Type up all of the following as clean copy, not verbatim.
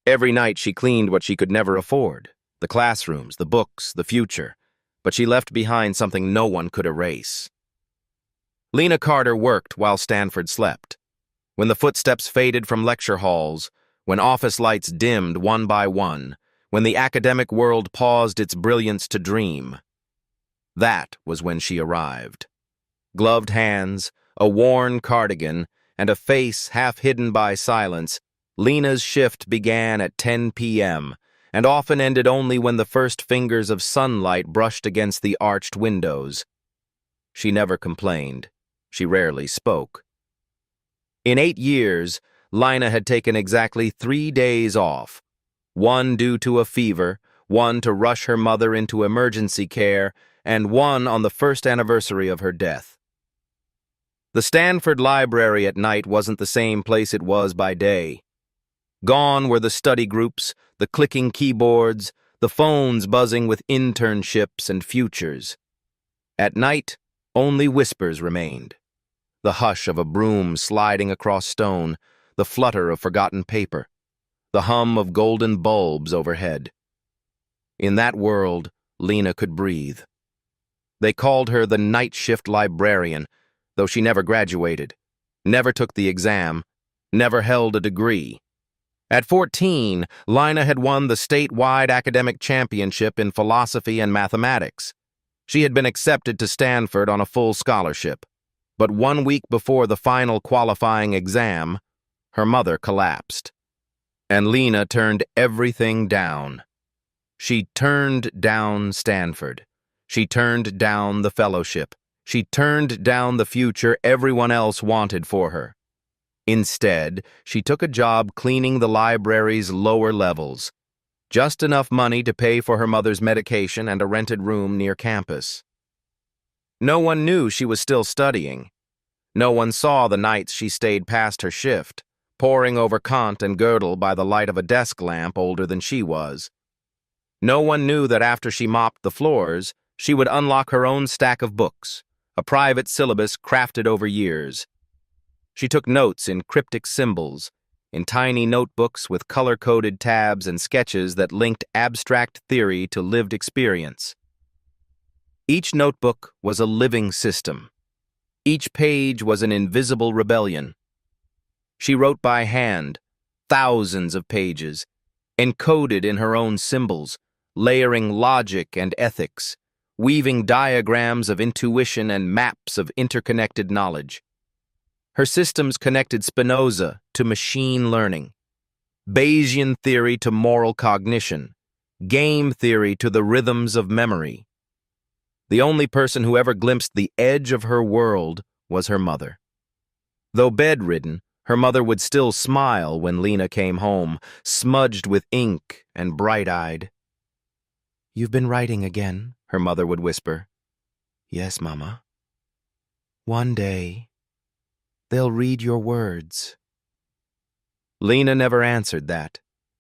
Every night she cleaned what she could never afford, the classrooms, the books, the future, but she left behind something no one could erase. Lena Carter worked while Stanford slept. When the footsteps faded from lecture halls, when office lights dimmed one by one, when the academic world paused its brilliance to dream, that was when she arrived. Gloved hands, a worn cardigan, and a face half hidden by silence, Lena's shift began at 10 p.m. and often ended only when the first fingers of sunlight brushed against the arched windows. She never complained. She rarely spoke. In 8 years, Lena had taken exactly 3 days off, one due to a fever, one to rush her mother into emergency care, and one on the first anniversary of her death. The Stanford library at night wasn't the same place it was by day. Gone were the study groups, the clicking keyboards, the phones buzzing with internships and futures. At night, only whispers remained. The hush of a broom sliding across stone, the flutter of forgotten paper, the hum of golden bulbs overhead. In that world, Lena could breathe. They called her the night shift librarian, though she never graduated, never took the exam, never held a degree. At 14, Lena had won the statewide academic championship in philosophy and mathematics. She had been accepted to Stanford on a full scholarship. But 1 week before the final qualifying exam, her mother collapsed. And Lena turned everything down. She turned down Stanford. She turned down the fellowship. She turned down the future everyone else wanted for her. Instead, she took a job cleaning the library's lower levels, just enough money to pay for her mother's medication and a rented room near campus. No one knew she was still studying. No one saw the nights she stayed past her shift, poring over Kant and Gödel by the light of a desk lamp older than she was. No one knew that after she mopped the floors, she would unlock her own stack of books, a private syllabus crafted over years. She took notes in cryptic symbols, in tiny notebooks with color-coded tabs and sketches that linked abstract theory to lived experience. Each notebook was a living system. Each page was an invisible rebellion. She wrote by hand, thousands of pages, encoded in her own symbols, layering logic and ethics, weaving diagrams of intuition and maps of interconnected knowledge. Her systems connected Spinoza to machine learning, Bayesian theory to moral cognition, game theory to the rhythms of memory. The only person who ever glimpsed the edge of her world was her mother. Though bedridden, her mother would still smile when Lena came home, smudged with ink and bright-eyed. "You've been writing again," her mother would whisper. "Yes, Mama. One day, they'll read your words." Lena never answered that,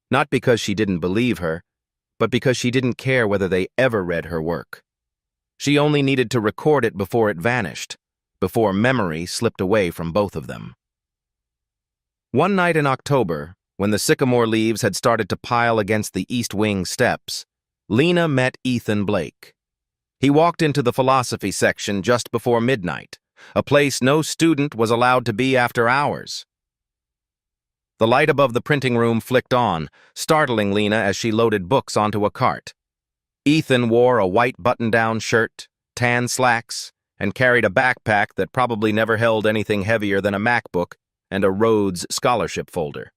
not because she didn't believe her, but because she didn't care whether they ever read her work. She only needed to record it before it vanished, before memory slipped away from both of them. One night in October, when the sycamore leaves had started to pile against the East Wing steps, Lena met Ethan Blake. He walked into the philosophy section just before midnight, a place no student was allowed to be after hours. The light above the printing room flicked on, startling Lena as she loaded books onto a cart. Ethan wore a white button-down shirt, tan slacks, and carried a backpack that probably never held anything heavier than a MacBook and a Rhodes Scholarship folder.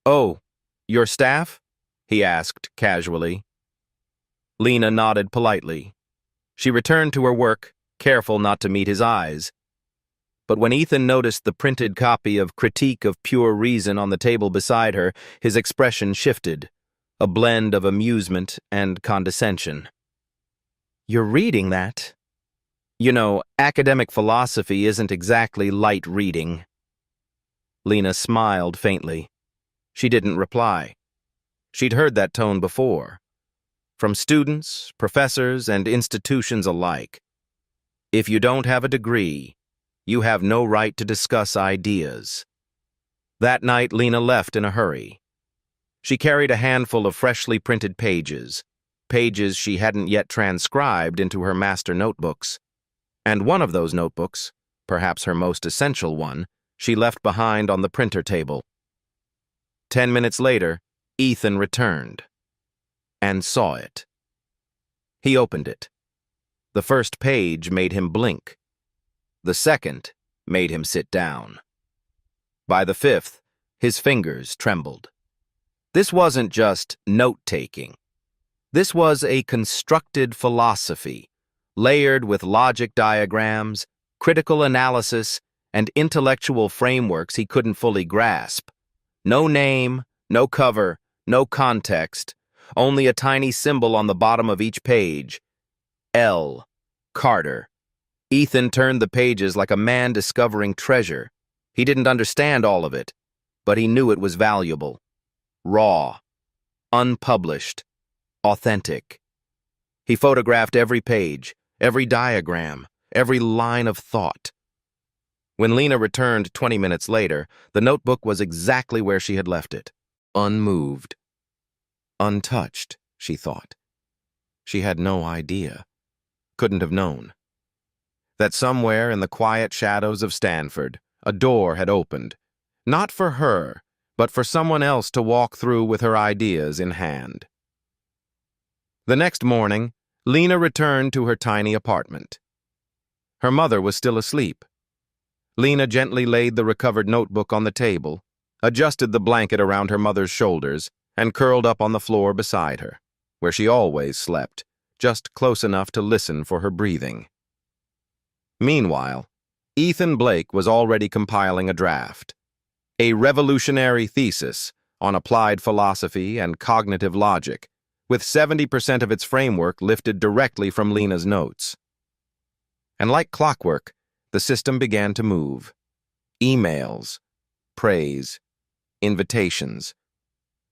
"Oh, your staff?" he asked casually. Lena nodded politely. She returned to her work, careful not to meet his eyes. But when Ethan noticed the printed copy of Critique of Pure Reason on the table beside her, his expression shifted, a blend of amusement and condescension. "You're reading that? You know, academic philosophy isn't exactly light reading." Lena smiled faintly. She didn't reply. She'd heard that tone before, from students, professors, and institutions alike. If you don't have a degree, you have no right to discuss ideas. That night, Lena left in a hurry. She carried a handful of freshly printed pages, pages she hadn't yet transcribed into her master notebooks. And one of those notebooks, perhaps her most essential one, she left behind on the printer table. 10 minutes later, Ethan returned and saw it. He opened it. The first page made him blink. The second made him sit down. By the fifth, his fingers trembled. This wasn't just note-taking. This was a constructed philosophy, layered with logic diagrams, critical analysis, and intellectual frameworks he couldn't fully grasp. No name, no cover, no context, only a tiny symbol on the bottom of each page. L. Carter. Ethan turned the pages like a man discovering treasure. He didn't understand all of it, but he knew it was valuable. Raw. Unpublished. Authentic. He photographed every page, every diagram, every line of thought. When Lena returned 20 minutes later, the notebook was exactly where she had left it. Unmoved. Untouched, she thought. She had no idea. Couldn't have known. That somewhere in the quiet shadows of Stanford, a door had opened. Not for her, but for someone else to walk through with her ideas in hand. The next morning, Lena returned to her tiny apartment. Her mother was still asleep. Lena gently laid the recovered notebook on the table, adjusted the blanket around her mother's shoulders, and curled up on the floor beside her, where she always slept, just close enough to listen for her breathing. Meanwhile, Ethan Blake was already compiling a draft, a revolutionary thesis on applied philosophy and cognitive logic, with 70% of its framework lifted directly from Lena's notes. And like clockwork, the system began to move. Emails, praise, invitations.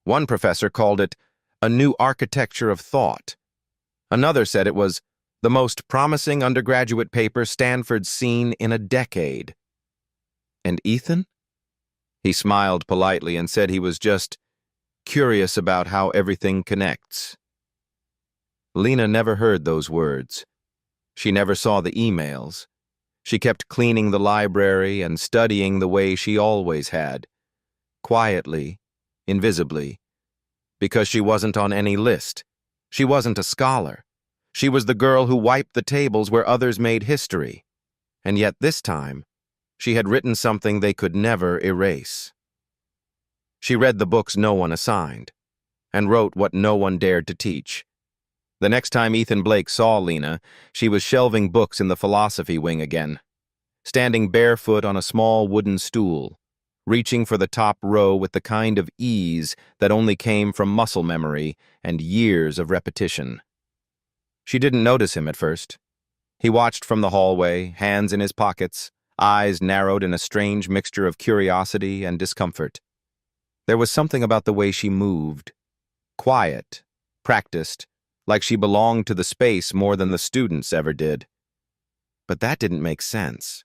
One professor called it a new architecture of thought. Another said it was the most promising undergraduate paper Stanford's seen in a decade. And Ethan? He smiled politely and said he was just curious about how everything connects. Lena never heard those words. She never saw the emails. She kept cleaning the library and studying the way she always had, quietly, invisibly, because she wasn't on any list. She wasn't a scholar. She was the girl who wiped the tables where others made history. And yet this time, she had written something they could never erase. She read the books no one assigned, and wrote what no one dared to teach. The next time Ethan Blake saw Lena, she was shelving books in the philosophy wing again, standing barefoot on a small wooden stool, reaching for the top row with the kind of ease that only came from muscle memory and years of repetition. She didn't notice him at first. He watched from the hallway, hands in his pockets, eyes narrowed in a strange mixture of curiosity and discomfort. There was something about the way she moved. Quiet, practiced, like she belonged to the space more than the students ever did. But that didn't make sense.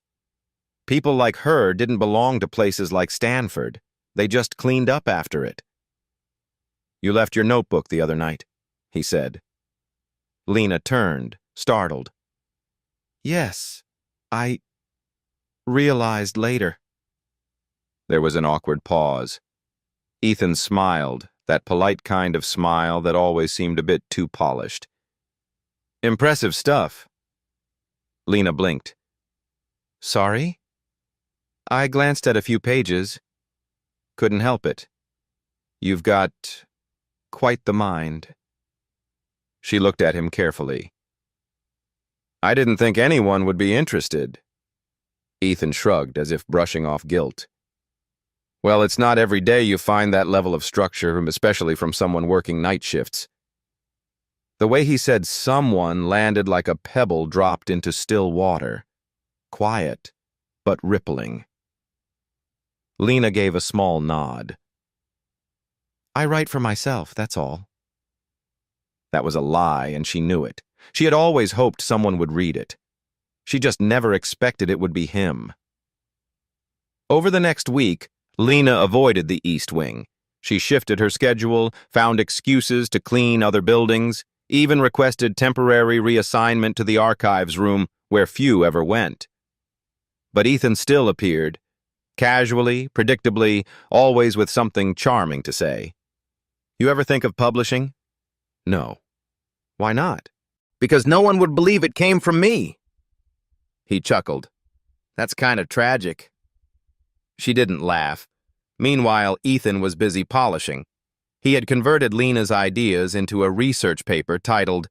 People like her didn't belong to places like Stanford. They just cleaned up after it. "You left your notebook the other night," he said. Lena turned, startled. "Yes, I realized later." There was an awkward pause. Ethan smiled, that polite kind of smile that always seemed a bit too polished. "Impressive stuff." Lena blinked. "Sorry?" "I glanced at a few pages. Couldn't help it. You've got quite the mind." She looked at him carefully. "I didn't think anyone would be interested." Ethan shrugged, as if brushing off guilt. "Well, it's not every day you find that level of structure, especially from someone working night shifts." The way he said someone landed like a pebble dropped into still water. Quiet, but rippling. Lena gave a small nod. "I write for myself, that's all." That was a lie, and she knew it. She had always hoped someone would read it. She just never expected it would be him. Over the next week, Lena avoided the East Wing. She shifted her schedule, found excuses to clean other buildings, even requested temporary reassignment to the archives room where few ever went. But Ethan still appeared, casually, predictably, always with something charming to say. "You ever think of publishing?" "No." "Why not?" "Because no one would believe it came from me." He chuckled. "That's kind of tragic." She didn't laugh. Meanwhile, Ethan was busy polishing. He had converted Lena's ideas into a research paper titled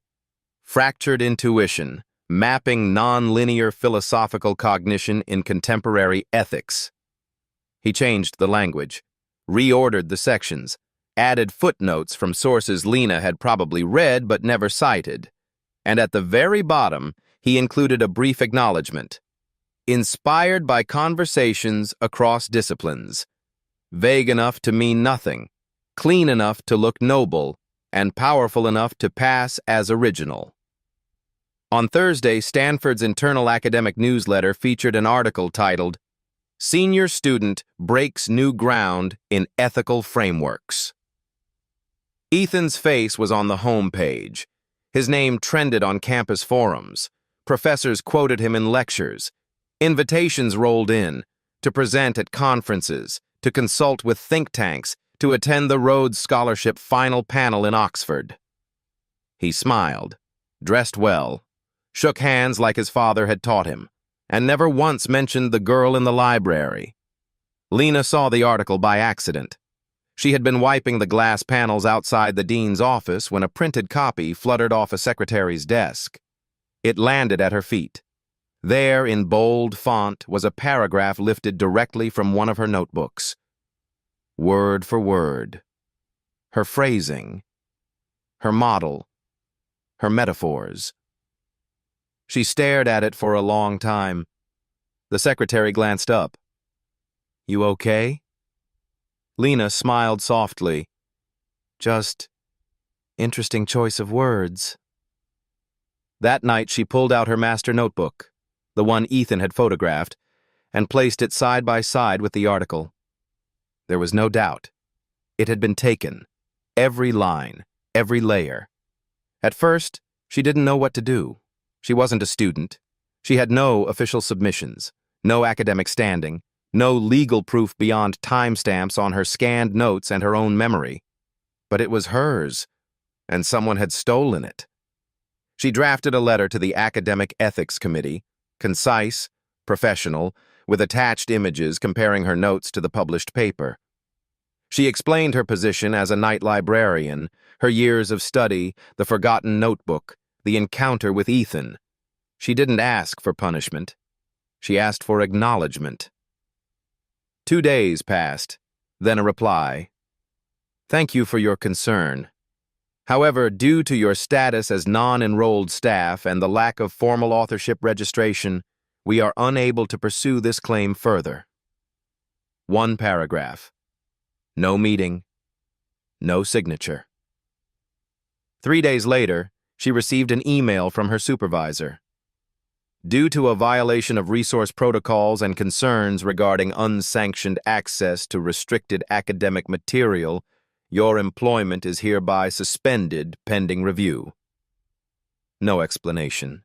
Fractured Intuition, Mapping Nonlinear Philosophical Cognition in Contemporary Ethics. He changed the language, reordered the sections, added footnotes from sources Lena had probably read but never cited, and at the very bottom, he included a brief acknowledgement. Inspired by conversations across disciplines. Vague enough to mean nothing, clean enough to look noble, and powerful enough to pass as original. On Thursday, Stanford's internal academic newsletter featured an article titled, Senior Student Breaks New Ground in Ethical Frameworks. Ethan's face was on the home page. His name trended on campus forums. Professors quoted him in lectures. Invitations rolled in to present at conferences, to consult with think tanks, to attend the Rhodes Scholarship final panel in Oxford. He smiled, dressed well, shook hands like his father had taught him, and never once mentioned the girl in the library. Lena saw the article by accident. She had been wiping the glass panels outside the dean's office when a printed copy fluttered off a secretary's desk. It landed at her feet. There, in bold font, was a paragraph lifted directly from one of her notebooks. Word for word. Her phrasing. Her model. Her metaphors. She stared at it for a long time. The secretary glanced up. "You okay?" Lena smiled softly. "Just interesting choice of words." That night she pulled out her master notebook, the one Ethan had photographed, and placed it side by side with the article. There was no doubt. It had been taken. Every line, every layer. At first, she didn't know what to do. She wasn't a student. She had no official submissions, no academic standing, no legal proof beyond timestamps on her scanned notes and her own memory. But it was hers, and someone had stolen it. She drafted a letter to the Academic Ethics Committee, concise, professional, with attached images comparing her notes to the published paper. She explained her position as a night librarian, her years of study, the forgotten notebook, the encounter with Ethan. She didn't ask for punishment. She asked for acknowledgement. 2 days passed, then a reply. "Thank you for your concern. However, due to your status as non-enrolled staff and the lack of formal authorship registration, we are unable to pursue this claim further." One paragraph. No meeting. No signature. 3 days later, she received an email from her supervisor. Due to a violation of resource protocols and concerns regarding unsanctioned access to restricted academic material, your employment is hereby suspended pending review. No explanation.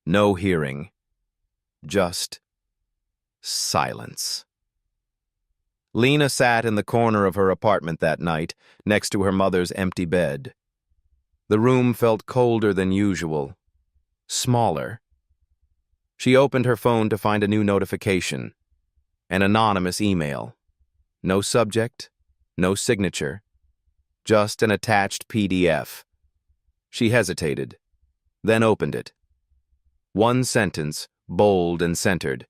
No hearing. Just silence. Lena sat in the corner of her apartment that night, next to her mother's empty bed. The room felt colder than usual. Smaller. She opened her phone to find a new notification. An anonymous email. No subject, no signature. Just an attached PDF. She hesitated, then opened it. One sentence, bold and centered.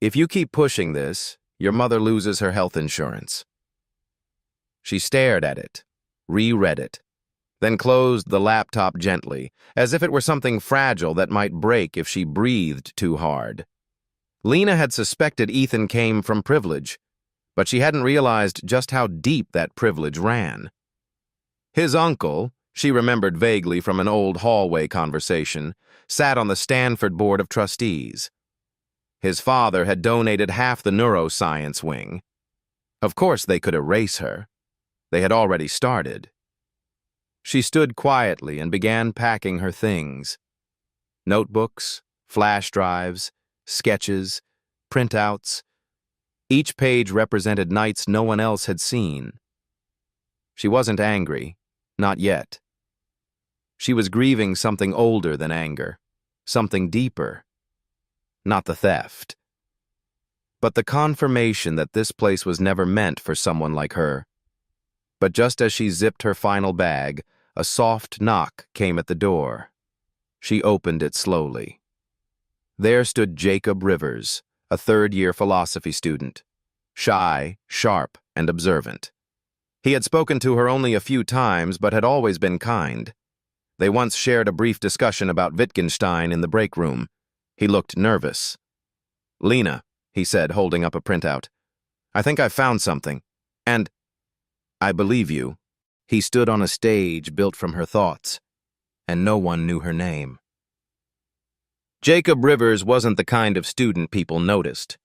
"If you keep pushing this, your mother loses her health insurance." She stared at it, reread it, then closed the laptop gently, as if it were something fragile that might break if she breathed too hard. Lena had suspected Ethan came from privilege, but she hadn't realized just how deep that privilege ran. His uncle, she remembered vaguely from an old hallway conversation, sat on the Stanford Board of Trustees. His father had donated half the neuroscience wing. Of course they could erase her. They had already started. She stood quietly and began packing her things. Notebooks, flash drives, sketches, printouts. Each page represented nights no one else had seen. She wasn't angry, not yet. She was grieving something older than anger, something deeper. Not the theft, but the confirmation that this place was never meant for someone like her. But just as she zipped her final bag, a soft knock came at the door. She opened it slowly. There stood Jacob Rivers, a third-year philosophy student, shy, sharp, and observant. He had spoken to her only a few times, but had always been kind. They once shared a brief discussion about Wittgenstein in the break room. He looked nervous. "Lena," he said, holding up a printout, "I think I've found something. And I believe you." He stood on a stage built from her thoughts, and no one knew her name. Jacob Rivers wasn't the kind of student people noticed.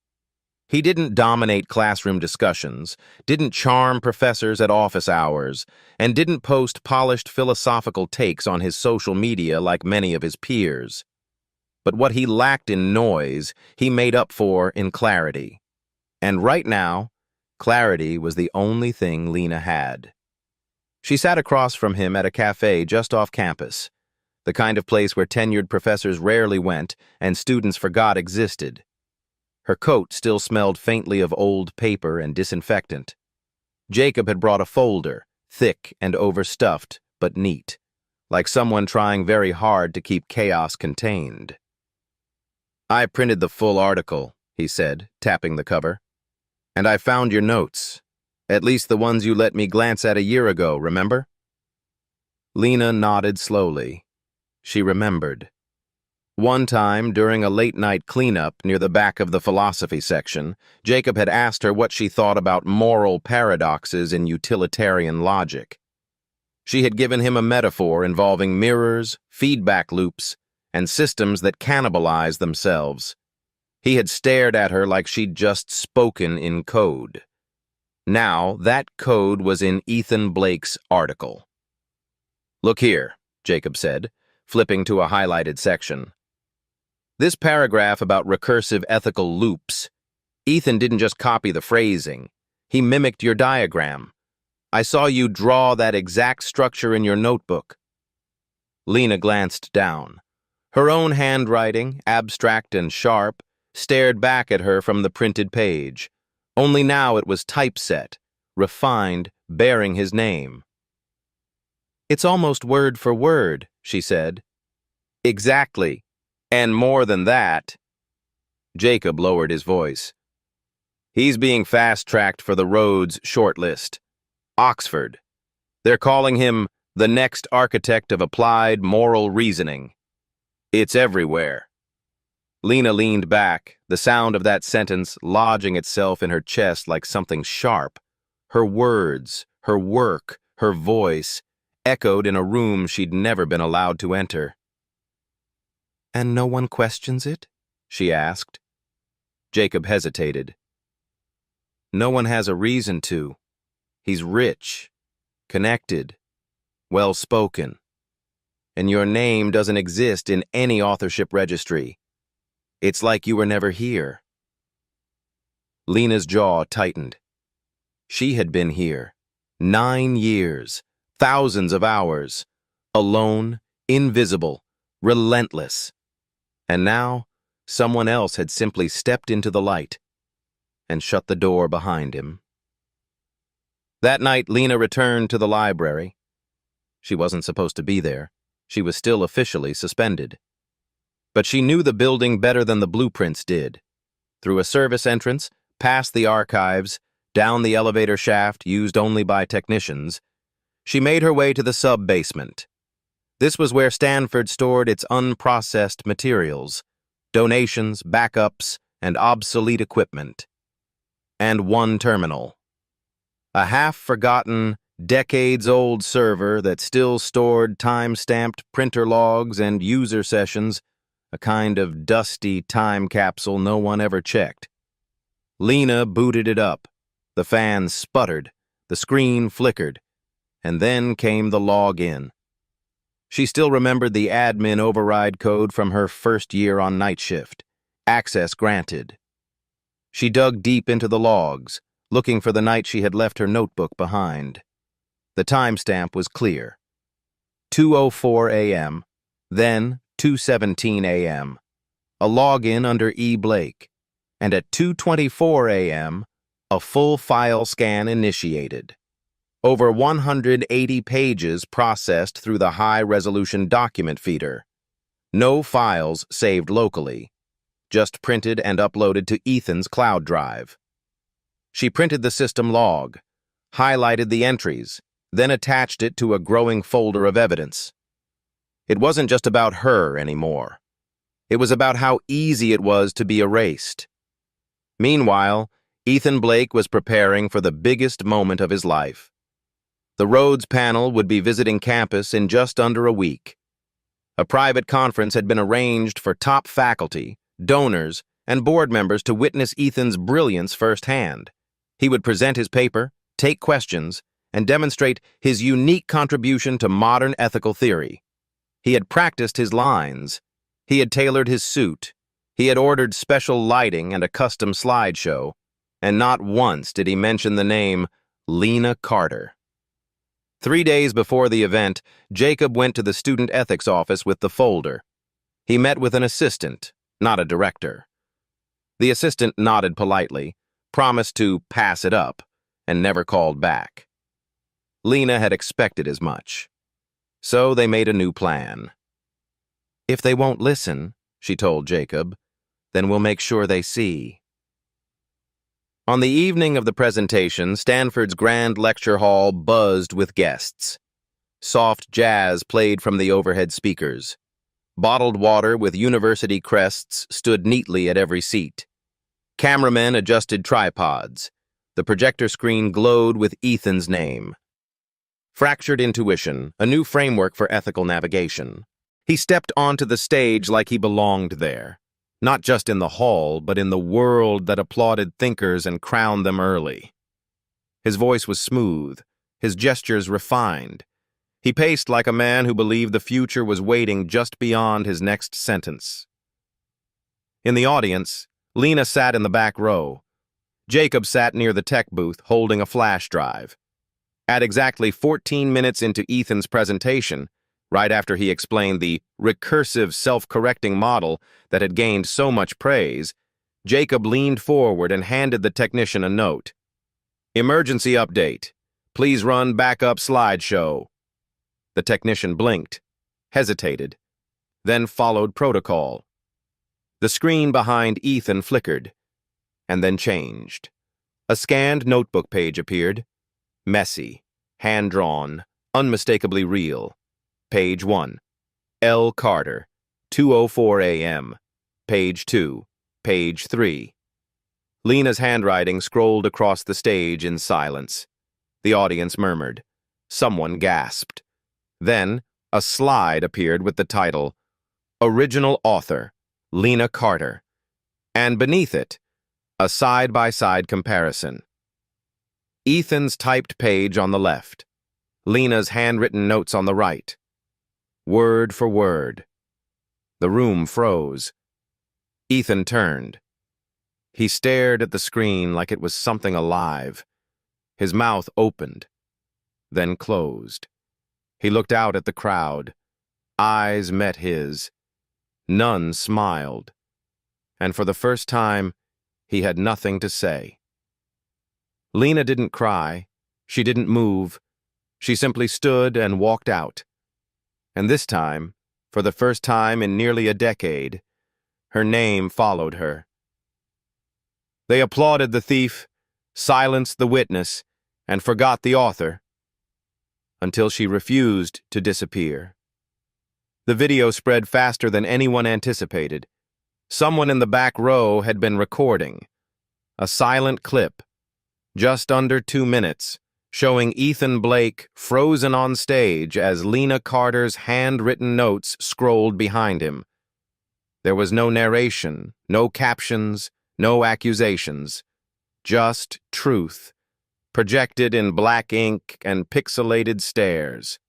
He didn't dominate classroom discussions, didn't charm professors at office hours, and didn't post polished philosophical takes on his social media like many of his peers. But what he lacked in noise, he made up for in clarity. And right now, clarity was the only thing Lena had. She sat across from him at a cafe just off campus, the kind of place where tenured professors rarely went and students forgot existed. Her coat still smelled faintly of old paper and disinfectant. Jacob had brought a folder, thick and overstuffed, but neat, like someone trying very hard to keep chaos contained. "I printed the full article," he said, tapping the cover. "And I found your notes. At least the ones you let me glance at a year ago, remember?" Lena nodded slowly. She remembered. One time, during a late-night cleanup near the back of the philosophy section, Jacob had asked her what she thought about moral paradoxes in utilitarian logic. She had given him a metaphor involving mirrors, feedback loops, and systems that cannibalize themselves. He had stared at her like she'd just spoken in code. Now, that code was in Ethan Blake's article. "Look here," Jacob said, flipping to a highlighted section. "This paragraph about recursive ethical loops, Ethan didn't just copy the phrasing. He mimicked your diagram. I saw you draw that exact structure in your notebook." Lena glanced down. Her own handwriting, abstract and sharp, stared back at her from the printed page. Only now it was typeset, refined, bearing his name. "It's almost word for word," she said. "Exactly. And more than that." Jacob lowered his voice. "He's being fast-tracked for the Rhodes shortlist. Oxford. They're calling him the next architect of applied moral reasoning. It's everywhere." Lena leaned back, the sound of that sentence lodging itself in her chest like something sharp. Her words, her work, her voice, echoed in a room she'd never been allowed to enter. "And no one questions it?" she asked. Jacob hesitated. "No one has a reason to. He's rich, connected, well-spoken. And your name doesn't exist in any authorship registry. It's like you were never here." Lena's jaw tightened. She had been here. 9 years, thousands of hours, alone, invisible, relentless. And now, someone else had simply stepped into the light and shut the door behind him. That night, Lena returned to the library. She wasn't supposed to be there. She was still officially suspended. But she knew the building better than the blueprints did. Through a service entrance, past the archives, down the elevator shaft used only by technicians, she made her way to the sub-basement. This was where Stanford stored its unprocessed materials, donations, backups, and obsolete equipment. And one terminal. A half-forgotten, decades-old server that still stored time-stamped printer logs and user sessions, a kind of dusty time capsule no one ever checked. Lena booted it up. The fan sputtered, The screen flickered, and then came the login. She still remembered the admin override code from her first year on night shift. Access granted. She dug deep into the logs, looking for the night she had left her notebook behind. The timestamp was clear. 2:04 a.m., then 2:17 a.m. A login under E. Blake, and at 2:24 a.m., a full file scan initiated. Over 180 pages processed through the high-resolution document feeder. No files saved locally, just printed and uploaded to Ethan's cloud drive. She printed the system log, highlighted the entries, then attached it to a growing folder of evidence. It wasn't just about her anymore. It was about how easy it was to be erased. Meanwhile, Ethan Blake was preparing for the biggest moment of his life. The Rhodes panel would be visiting campus in just under a week. A private conference had been arranged for top faculty, donors, and board members to witness Ethan's brilliance firsthand. He would present his paper, take questions, and demonstrate his unique contribution to modern ethical theory. He had practiced his lines. He had tailored his suit. He had ordered special lighting and a custom slideshow, and not once did he mention the name Lena Carter. 3 days before the event, Jacob went to the student ethics office with the folder. He met with an assistant, not a director. The assistant nodded politely, promised to pass it up, and never called back. Lena had expected as much. So they made a new plan. "If they won't listen," she told Jacob, "then we'll make sure they see." On the evening of the presentation, Stanford's grand lecture hall buzzed with guests. Soft jazz played from the overhead speakers. Bottled water with university crests stood neatly at every seat. Cameramen adjusted tripods. The projector screen glowed with Ethan's name. Fractured intuition, a new framework for ethical navigation. He stepped onto the stage like he belonged there. Not just in the hall, but in the world that applauded thinkers and crowned them early. His voice was smooth, his gestures refined. He paced like a man who believed the future was waiting just beyond his next sentence. In the audience, Lena sat in the back row. Jacob sat near the tech booth, holding a flash drive. At exactly 14 minutes into Ethan's presentation, right after he explained the recursive self-correcting model that had gained so much praise, Jacob leaned forward and handed the technician a note. "Emergency update. Please run backup slideshow." The technician blinked, hesitated, then followed protocol. The screen behind Ethan flickered, and then changed. A scanned notebook page appeared. Messy, hand-drawn, unmistakably real. Page 1. L. Carter, 2:04 a.m. Page 2. Page 3. Lena's handwriting scrolled across the stage in silence. The audience murmured. Someone gasped. Then, a slide appeared with the title, Original Author, Lena Carter, and beneath it, a side-by-side comparison. Ethan's typed page on the left, Lena's handwritten notes on the right. Word for word. The room froze. Ethan turned. He stared at the screen like it was something alive. His mouth opened, then closed. He looked out at the crowd. Eyes met his. None smiled. And for the first time, he had nothing to say. Lena didn't cry. She didn't move. She simply stood and walked out. And this time, for the first time in nearly a decade, her name followed her. They applauded the thief, silenced the witness, and forgot the author, until she refused to disappear. The video spread faster than anyone anticipated. Someone in the back row had been recording. A silent clip, just under 2 minutes, showing Ethan Blake frozen on stage as Lena Carter's handwritten notes scrolled behind him. There was no narration, no captions, no accusations, just truth, projected in black ink and pixelated stares.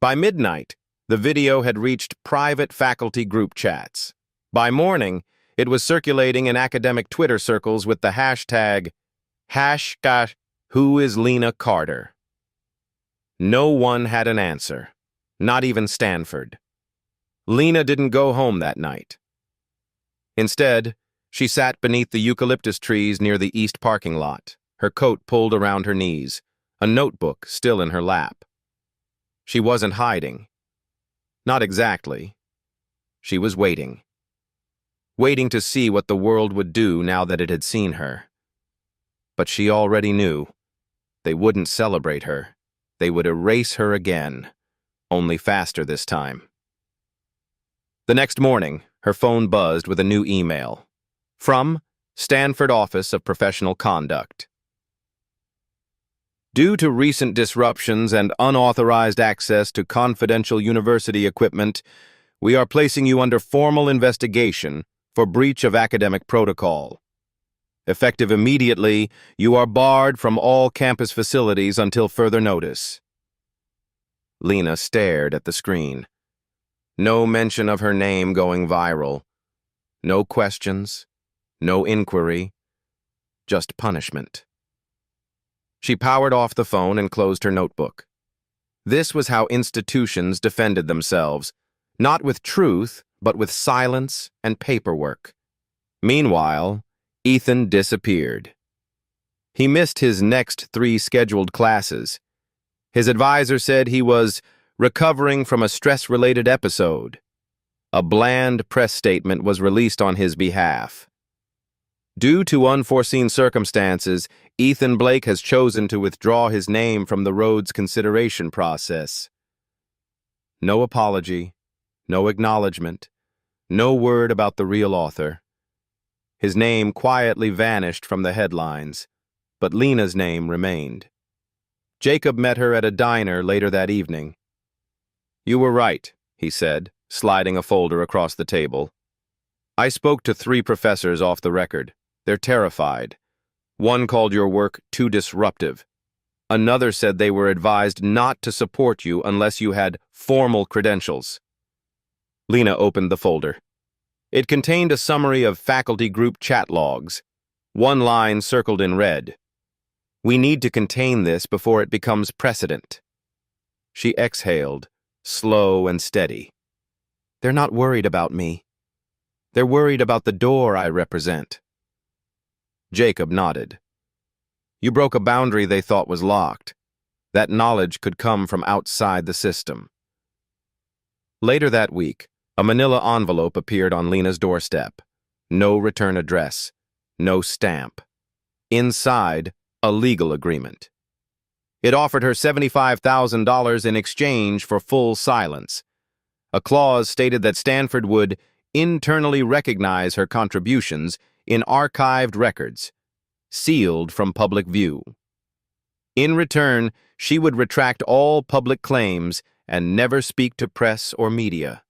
By midnight, the video had reached private faculty group chats. By morning, it was circulating in academic Twitter circles with the hashtag, #Who is Lena Carter? No one had an answer, not even Stanford. Lena didn't go home that night. Instead, she sat beneath the eucalyptus trees near the east parking lot, her coat pulled around her knees, a notebook still in her lap. She wasn't hiding. Not exactly. She was waiting. Waiting to see what the world would do now that it had seen her. But she already knew. They wouldn't celebrate her. They would erase her again, only faster this time. The next morning, her phone buzzed with a new email. From Stanford Office of Professional Conduct. Due to recent disruptions and unauthorized access to confidential university equipment, we are placing you under formal investigation for breach of academic protocol. Effective immediately, you are barred from all campus facilities until further notice. Lena stared at the screen. No mention of her name going viral. No questions. No inquiry. Just punishment. She powered off the phone and closed her notebook. This was how institutions defended themselves, not with truth, but with silence and paperwork. Meanwhile, Ethan disappeared. He missed his next 3 scheduled classes. His advisor said he was recovering from a stress-related episode. A bland press statement was released on his behalf. Due to unforeseen circumstances, Ethan Blake has chosen to withdraw his name from the Rhodes consideration process. No apology, no acknowledgement, no word about the real author. His name quietly vanished from the headlines, but Lena's name remained. Jacob met her at a diner later that evening. "You were right," he said, sliding a folder across the table. "I spoke to 3 professors off the record. They're terrified. One called your work too disruptive. Another said they were advised not to support you unless you had formal credentials." Lena opened the folder. It contained a summary of faculty group chat logs. One line circled in red. "We need to contain this before it becomes precedent." She exhaled, slow and steady. "They're not worried about me. They're worried about the door I represent." Jacob nodded. "You broke a boundary they thought was locked. That knowledge could come from outside the system." Later that week, a manila envelope appeared on Lena's doorstep. No return address. No stamp. Inside, a legal agreement. It offered her $75,000 in exchange for full silence. A clause stated that Stanford would internally recognize her contributions in archived records, sealed from public view. In return, she would retract all public claims and never speak to press or media.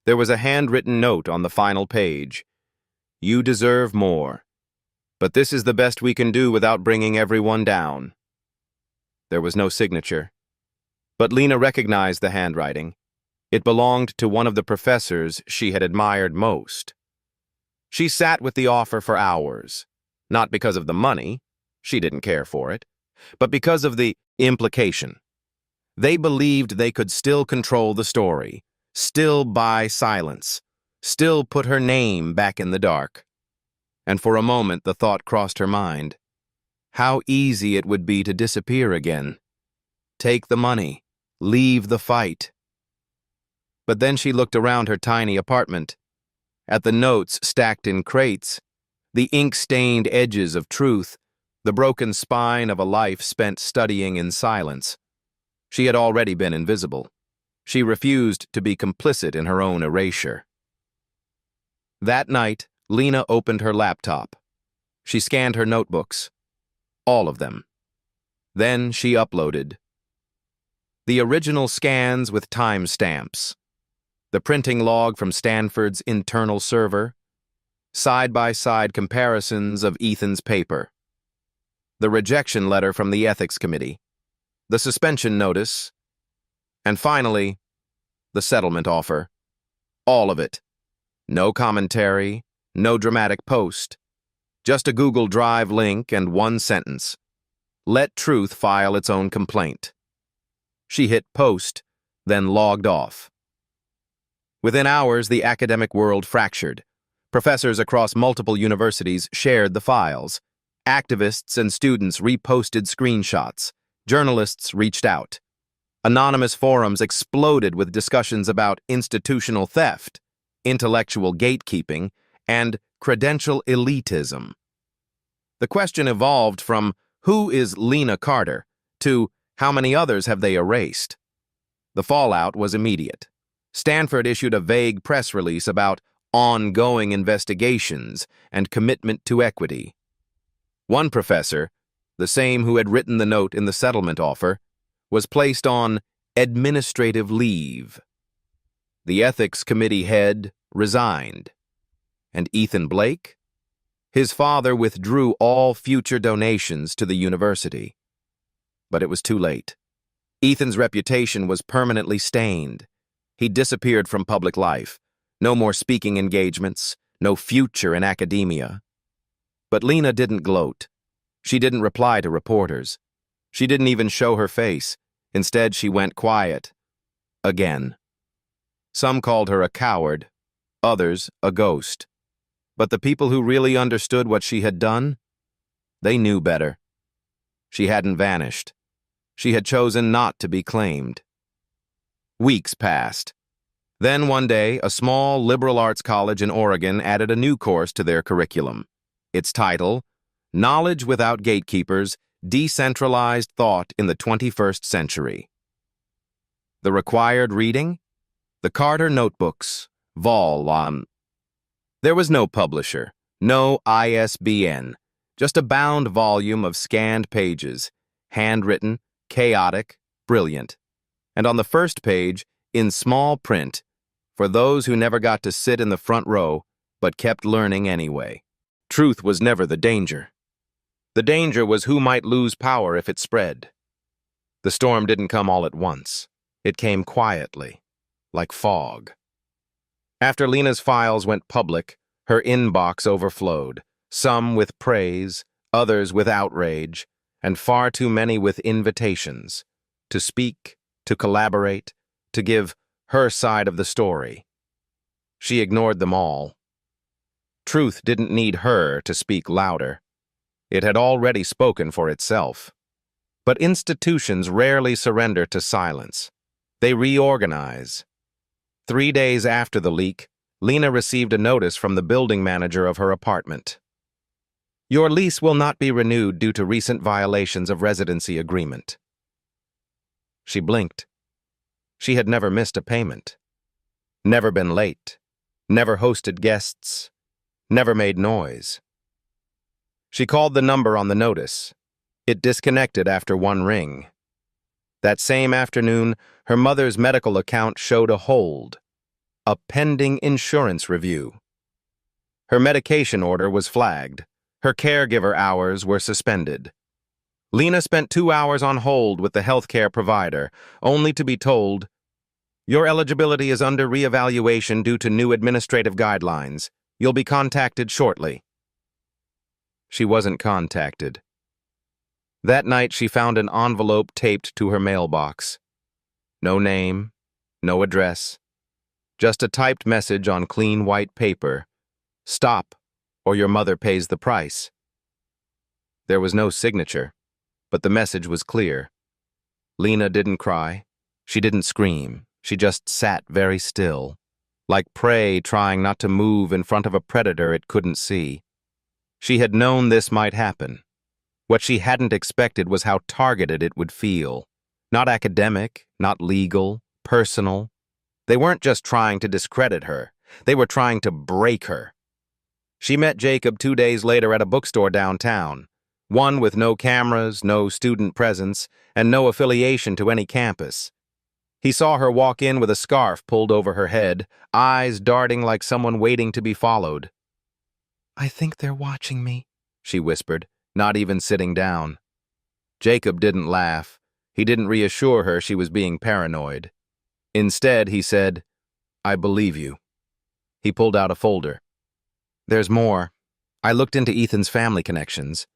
There was a handwritten note on the final page. "You deserve more, but this is the best we can do without bringing everyone down." There was no signature, but Lena recognized the handwriting. It belonged to one of the professors she had admired most. She sat with the offer for hours, not because of the money, she didn't care for it, but because of the implication. They believed they could still control the story, still buy silence, still put her name back in the dark. And for a moment the thought crossed her mind. How easy it would be to disappear again. Take the money, leave the fight. But then she looked around her tiny apartment, at the notes stacked in crates, the ink-stained edges of truth, the broken spine of a life spent studying in silence. She had already been invisible. She refused to be complicit in her own erasure. That night, Lena opened her laptop. She scanned her notebooks. All of them. Then she uploaded. The original scans with timestamps. The printing log from Stanford's internal server, side-by-side comparisons of Ethan's paper. the rejection letter from the ethics committee, the suspension notice, and finally, the settlement offer. All of it. No commentary, no dramatic post, just a Google Drive link and one sentence. Let truth file its own complaint. She hit post, then logged off. Within hours, the academic world fractured. Professors across multiple universities shared the files. Activists and students reposted screenshots. Journalists reached out. Anonymous forums exploded with discussions about institutional theft, intellectual gatekeeping, and credential elitism. The question evolved from who is Lena Carter to how many others have they erased? The fallout was immediate. Stanford issued a vague press release about ongoing investigations and commitment to equity. One professor, the same who had written the note in the settlement offer, was placed on administrative leave. The ethics committee head resigned. And Ethan Blake? His father withdrew all future donations to the university. But it was too late. Ethan's reputation was permanently stained. He disappeared from public life. No more speaking engagements, no future in academia. But Lena didn't gloat. She didn't reply to reporters. She didn't even show her face. Instead, she went quiet. Again. Some called her a coward, others a ghost. But the people who really understood what she had done, they knew better. She hadn't vanished. She had chosen not to be claimed. Weeks passed. Then one day, a small liberal arts college in Oregon added a new course to their curriculum. Its title, Knowledge Without Gatekeepers, Decentralized Thought in the 21st Century. The required reading? The Carter Notebooks, Vol. 1. There was no publisher, no ISBN, just a bound volume of scanned pages, handwritten, chaotic, brilliant. And on the first page, in small print, for those who never got to sit in the front row, but kept learning anyway. Truth was never the danger. The danger was who might lose power if it spread. The storm didn't come all at once. It came quietly, like fog. After Lena's files went public, her inbox overflowed, some with praise, others with outrage, and far too many with invitations to speak, to collaborate, to give her side of the story. She ignored them all. Truth didn't need her to speak louder. It had already spoken for itself. But institutions rarely surrender to silence. They reorganize. 3 days after the leak, Lena received a notice from the building manager of her apartment. Your lease will not be renewed due to recent violations of residency agreement. She blinked. She had never missed a payment, never been late, never hosted guests, never made noise. She called the number on the notice. It disconnected after one ring. That same afternoon, her mother's medical account showed a hold, a pending insurance review. Her medication order was flagged. Her caregiver hours were suspended. Lena spent 2 hours on hold with the healthcare provider, only to be told, your eligibility is under reevaluation due to new administrative guidelines. You'll be contacted shortly. She wasn't contacted. That night, she found an envelope taped to her mailbox. No name, no address, just a typed message on clean white paper. Stop, or your mother pays the price. There was no signature, but the message was clear. Lena didn't cry. She didn't scream. She just sat very still, like prey trying not to move in front of a predator it couldn't see. She had known this might happen. What she hadn't expected was how targeted it would feel. Not academic, not legal, personal. They weren't just trying to discredit her. They were trying to break her. She met Jacob 2 days later at a bookstore downtown, one with no cameras, no student presence, and no affiliation to any campus. He saw her walk in with a scarf pulled over her head, eyes darting like someone waiting to be followed. I think they're watching me, she whispered. not even sitting down. Jacob didn't laugh. He didn't reassure her she was being paranoid. Instead, he said, "I believe you." He pulled out a folder. "There's more. I looked into Ethan's family connections.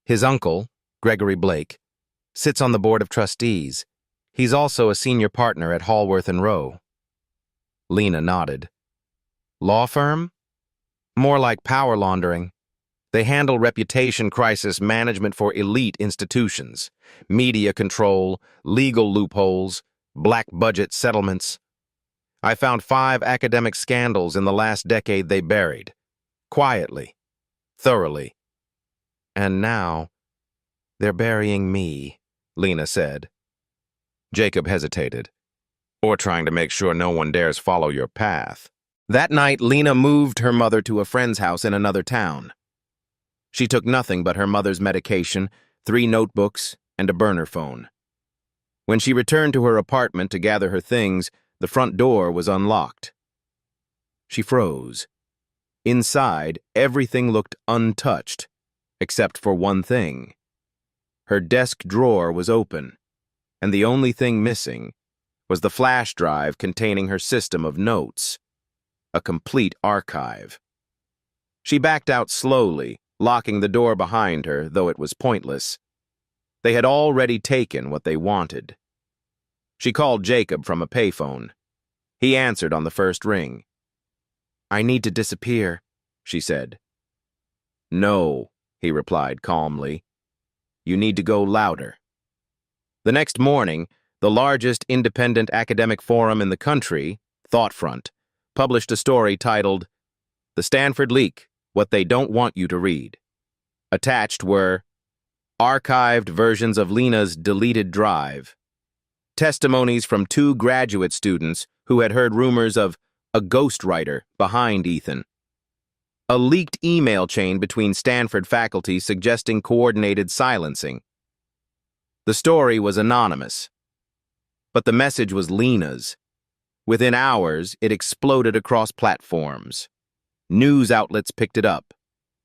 His uncle, Gregory Blake, sits on the board of trustees. He's also a senior partner at Hallworth and Rowe." Lena nodded. "Law firm?" "More like power laundering. They handle reputation crisis management for elite institutions, media control, legal loopholes, black budget settlements. I found 5 academic scandals in the last decade they buried. Quietly. Thoroughly. And now, they're burying me," Lena said. Jacob hesitated. "Or trying to make sure no one dares follow your path." That night, Lena moved her mother to a friend's house in another town. She took nothing but her mother's medication, 3 notebooks, and a burner phone. When she returned to her apartment to gather her things, the front door was unlocked. She froze. Inside, everything looked untouched, except for one thing. Her desk drawer was open, and the only thing missing was the flash drive containing her system of notes, a complete archive. She backed out slowly, locking the door behind her, though it was pointless. They had already taken what they wanted. She called Jacob from a payphone. He answered on the first ring. "I need to disappear," she said. "No," he replied calmly. "You need to go louder." The next morning, the largest independent academic forum in the country, ThoughtFront, published a story titled, "The Stanford Leak, What They Don't Want You to Read." Attached were archived versions of Lena's deleted drive, testimonies from 2 graduate students who had heard rumors of a ghostwriter behind Ethan, a leaked email chain between Stanford faculty suggesting coordinated silencing. The story was anonymous, but the message was Lena's. Within hours, it exploded across platforms. News outlets picked it up.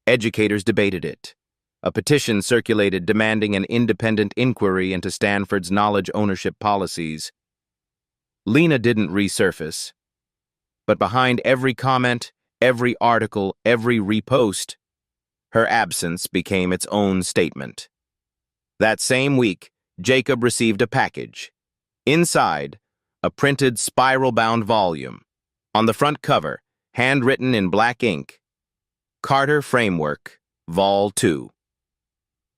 Educators debated it. A petition circulated demanding an independent inquiry into Stanford's knowledge ownership policies. Lena didn't resurface, but behind every comment, every article, every repost, her absence became its own statement. That same week, Jacob received a package. Inside, a printed spiral-bound volume. On the front cover, handwritten in black ink, "Carter Framework, Vol. 2.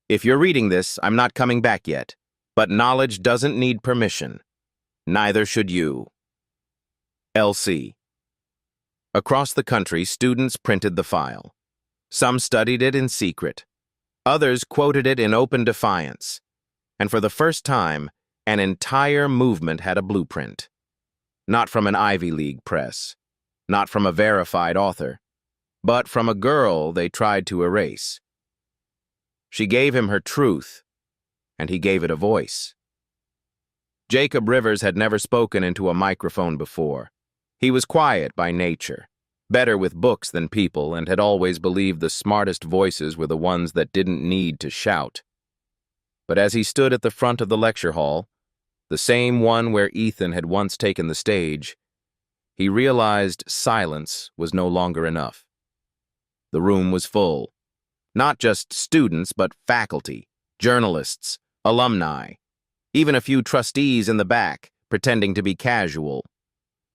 If you're reading this, I'm not coming back yet, but knowledge doesn't need permission. Neither should you. L.C." Across the country, students printed the file. Some studied it in secret. Others quoted it in open defiance. And for the first time, an entire movement had a blueprint. Not from an Ivy League press, not from a verified author, but from a girl they tried to erase. She gave him her truth, and he gave it a voice. Jacob Rivers had never spoken into a microphone before. He was quiet by nature, better with books than people, and had always believed the smartest voices were the ones that didn't need to shout. But as he stood at the front of the lecture hall, the same one where Ethan had once taken the stage, he realized silence was no longer enough. The room was full. Not just students, but faculty, journalists, alumni, even a few trustees in the back, pretending to be casual.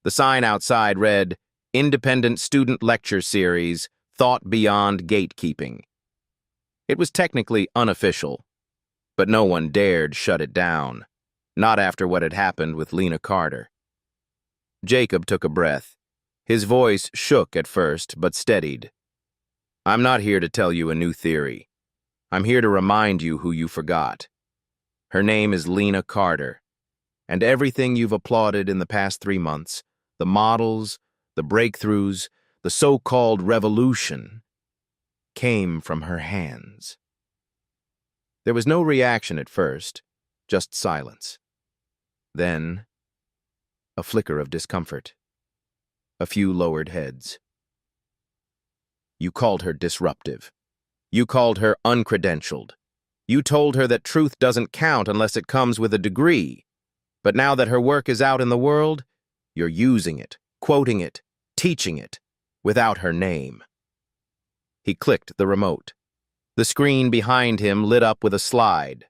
The sign outside read, "Independent Student Lecture Series, Thought Beyond Gatekeeping." It was technically unofficial, but no one dared shut it down, not after what had happened with Lena Carter. Jacob took a breath. His voice shook at first, but steadied. "I'm not here to tell you a new theory. I'm here to remind you who you forgot. Her name is Lena Carter, and everything you've applauded in the past 3 months, the models, the breakthroughs, the so-called revolution, came from her hands." There was no reaction at first, just silence. Then, a flicker of discomfort. A few lowered heads. "You called her disruptive. You called her uncredentialed. You told her that truth doesn't count unless it comes with a degree. But now that her work is out in the world, you're using it, quoting it, teaching it, without her name. He clicked the remote. The screen behind him lit up with a slide.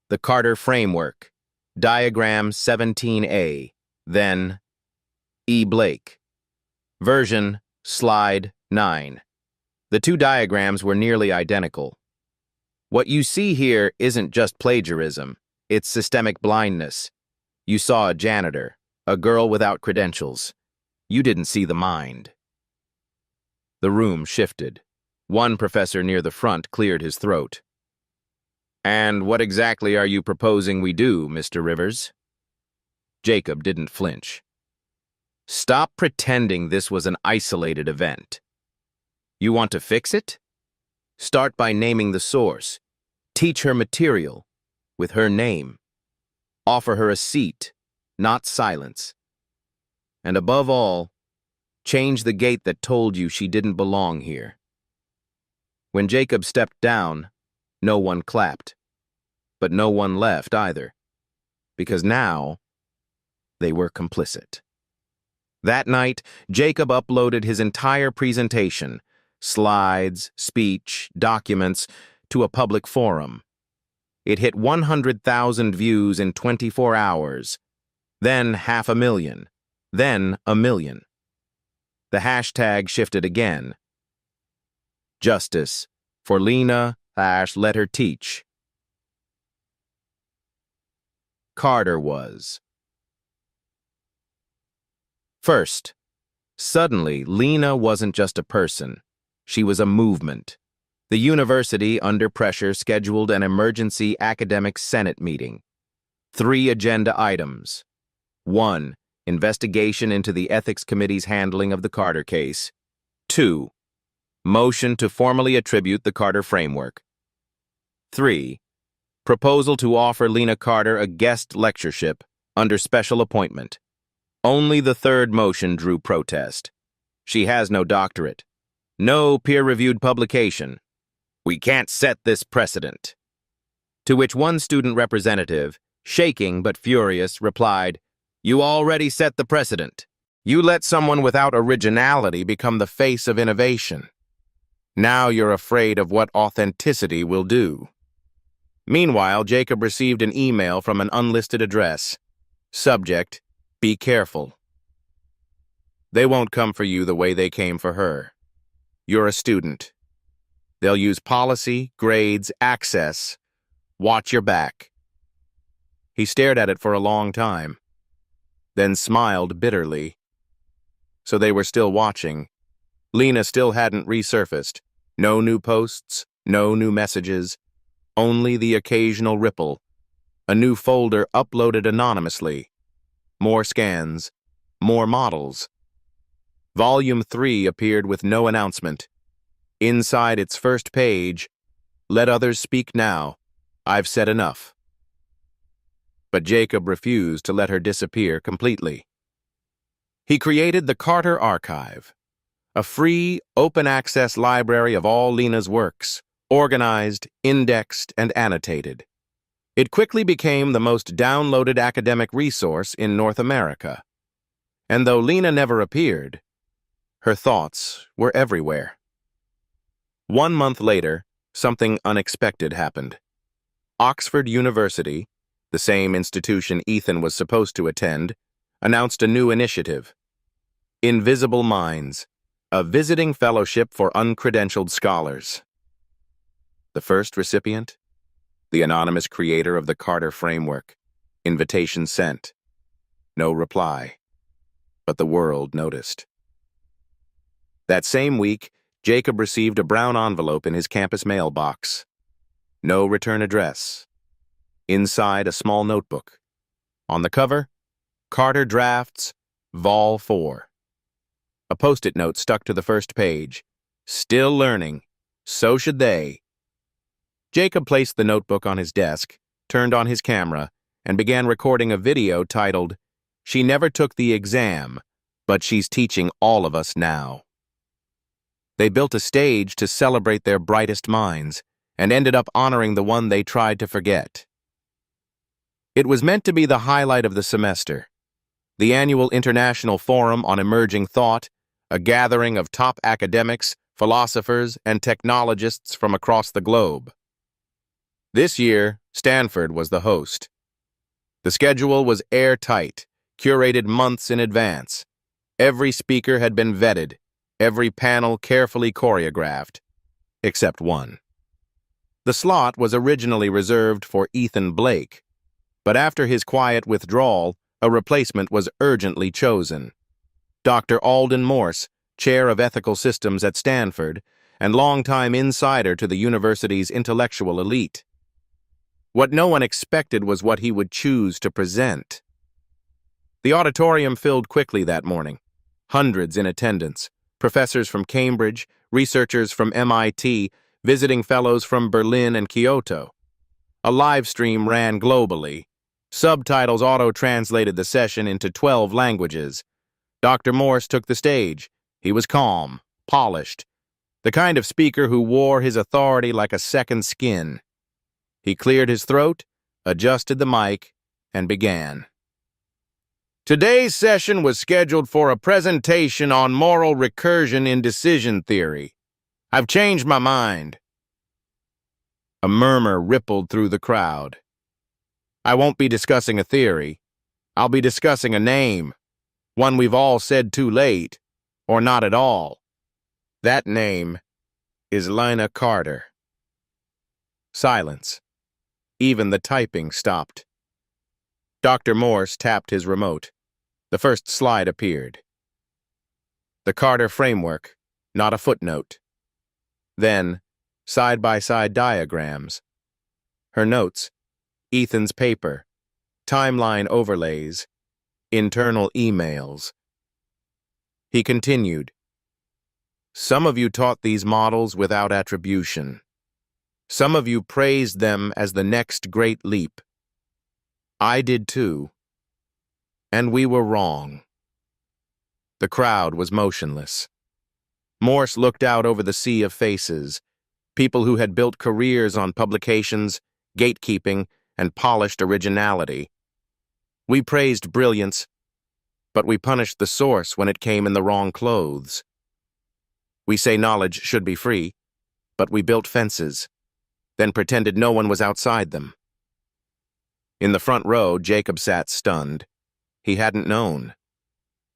The Carter Framework, Diagram 17A, then E. Blake. Version, Slide 9. The two diagrams were nearly identical. What you see here isn't just plagiarism, it's systemic blindness. You saw a janitor, a girl without credentials. You didn't see the mind. The room shifted. One professor near the front cleared his throat. "And what exactly are you proposing we do, Mr. Rivers?" Jacob didn't flinch. "Stop pretending this was an isolated event. You want to fix it? Start by naming the source. Teach her material, with her name. Offer her a seat, not silence. And above all, change the gate that told you she didn't belong here." When Jacob stepped down, no one clapped. But no one left either, because now they were complicit. That night, Jacob uploaded his entire presentation, slides, speech, documents, to a public forum. It hit 100,000 views in 24 hours, then 500,000, then 1,000,000. The hashtag shifted again. Justice for Lena / let her teach. Carter was. First, suddenly, Lena wasn't just a person. She was a movement. The university, under pressure, scheduled an emergency academic senate meeting. 3 agenda items. 1. Investigation into the Ethics Committee's handling of the Carter case. 2. Motion to formally attribute the Carter Framework. 3. Proposal to offer Lena Carter a guest lectureship under special appointment. Only the third motion drew protest. She has no doctorate. No peer-reviewed publication. We can't set this precedent. To which one student representative, shaking but furious, replied, "You already set the precedent. You let someone without originality become the face of innovation. Now you're afraid of what authenticity will do." Meanwhile, Jacob received an email from an unlisted address. Subject, "Be careful. They won't come for you the way they came for her. You're a student. They'll use policy, grades, access. Watch your back." He stared at it for a long time, then smiled bitterly. So they were still watching. Lena still hadn't resurfaced. No new posts, no new messages, only the occasional ripple. A new folder uploaded anonymously. More scans, more models. Volume 3 appeared with no announcement. Inside its first page, "Let others speak now. I've said enough." But Jacob refused to let her disappear completely. He created the Carter Archive, a free, open-access library of all Lena's works, organized, indexed, and annotated. It quickly became the most downloaded academic resource in North America. And though Lena never appeared, her thoughts were everywhere. 1 month later, something unexpected happened. Oxford University, the same institution Ethan was supposed to attend, announced a new initiative. Invisible Minds, a visiting fellowship for uncredentialed scholars. The first recipient? The anonymous creator of the Carter Framework. Invitation sent. No reply. But the world noticed. That same week, Jacob received a brown envelope in his campus mailbox. No return address. Inside, a small notebook. On the cover, Carter Drafts, Vol 4. A post-it note stuck to the first page. Still learning. So should they. Jacob placed the notebook on his desk, turned on his camera, and began recording a video titled, "She Never Took the Exam, but She's Teaching All of Us Now." They built a stage to celebrate their brightest minds and ended up honoring the one they tried to forget. It was meant to be the highlight of the semester, the annual International Forum on Emerging Thought, a gathering of top academics, philosophers, and technologists from across the globe. This year, Stanford was the host. The schedule was airtight, curated months in advance. Every speaker had been vetted, every panel carefully choreographed, except one. The slot was originally reserved for Ethan Blake, but after his quiet withdrawal, a replacement was urgently chosen. Dr. Alden Morse, chair of ethical systems at Stanford, and longtime insider to the university's intellectual elite. What no one expected was what he would choose to present. The auditorium filled quickly that morning, hundreds in attendance, professors from Cambridge, researchers from MIT, visiting fellows from Berlin and Kyoto. A live stream ran globally. Subtitles auto-translated the session into 12 languages. Dr. Morse took the stage. He was calm, polished, the kind of speaker who wore his authority like a second skin. He cleared his throat, adjusted the mic, and began. Today's session was scheduled for a presentation on moral recursion in decision theory. I've changed my mind. A murmur rippled through the crowd. I won't be discussing a theory. I'll be discussing a name, one we've all said too late, or not at all. That name is Lina Carter. Silence. Even the typing stopped. Dr. Morse tapped his remote. The first slide appeared. The Carter framework, not a footnote. Then, side-by-side diagrams. Her notes, Ethan's paper, timeline overlays, internal emails. He continued. Some of you taught these models without attribution. Some of you praised them as the next great leap. I did too. And we were wrong. The crowd was motionless. Morse looked out over the sea of faces, people who had built careers on publications, gatekeeping, and polished originality. We praised brilliance, but we punished the source when it came in the wrong clothes. We say knowledge should be free, but we built fences, then pretended no one was outside them. In the front row, Jacob sat stunned. He hadn't known.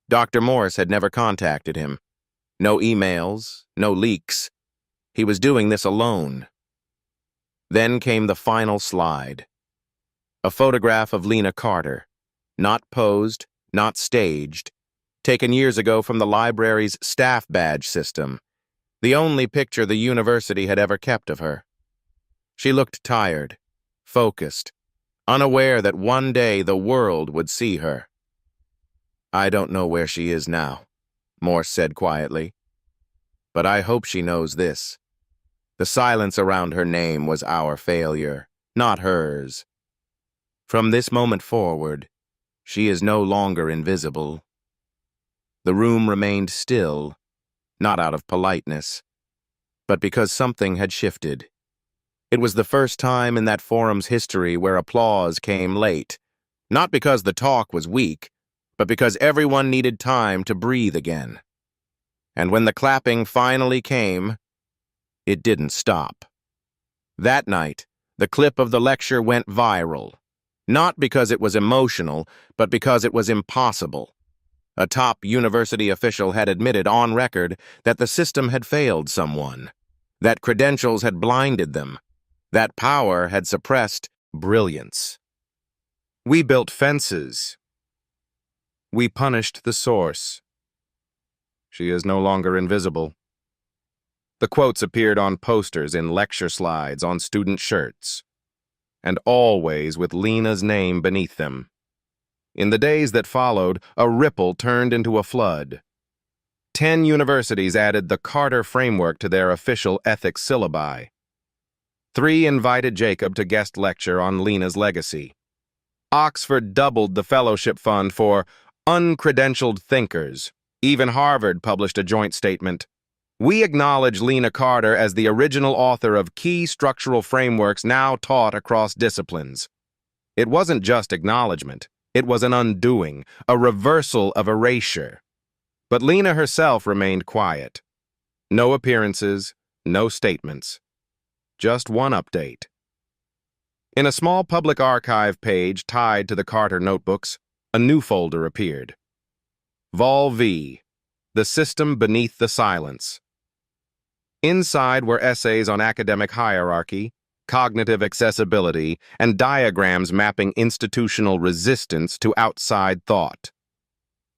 Dr. Morse had never contacted him. No emails, no leaks. He was doing this alone. Then came the final slide. A photograph of Lina Carter, not posed, not staged, taken years ago from the library's staff badge system, the only picture the university had ever kept of her. She looked tired, focused, unaware that one day the world would see her. I don't know where she is now, Morse said quietly. But I hope she knows this. The silence around her name was our failure, not hers. From this moment forward, she is no longer invisible. The room remained still, not out of politeness, but because something had shifted. It was the first time in that forum's history where applause came late, not because the talk was weak, but because everyone needed time to breathe again. And when the clapping finally came, it didn't stop. That night, the clip of the lecture went viral, not because it was emotional, but because it was impossible. A top university official had admitted on record that the system had failed someone, that credentials had blinded them, that power had suppressed brilliance. We built fences. We punished the source. She is no longer invisible. The quotes appeared on posters, in lecture slides, on student shirts, and always with Lina's name beneath them. In the days that followed, a ripple turned into a flood. 10 universities added the Carter framework to their official ethics syllabi. 3 invited Jacob to guest lecture on Lina's legacy. Oxford doubled the fellowship fund for uncredentialed thinkers. Even Harvard published a joint statement. We acknowledge Lena Carter as the original author of key structural frameworks now taught across disciplines. It wasn't just acknowledgement. It was an undoing, a reversal of erasure. But Lena herself remained quiet. No appearances, no statements. Just one update. In a small public archive page tied to the Carter notebooks, a new folder appeared. Vol V, The System Beneath the Silence. Inside were essays on academic hierarchy, cognitive accessibility, and diagrams mapping institutional resistance to outside thought.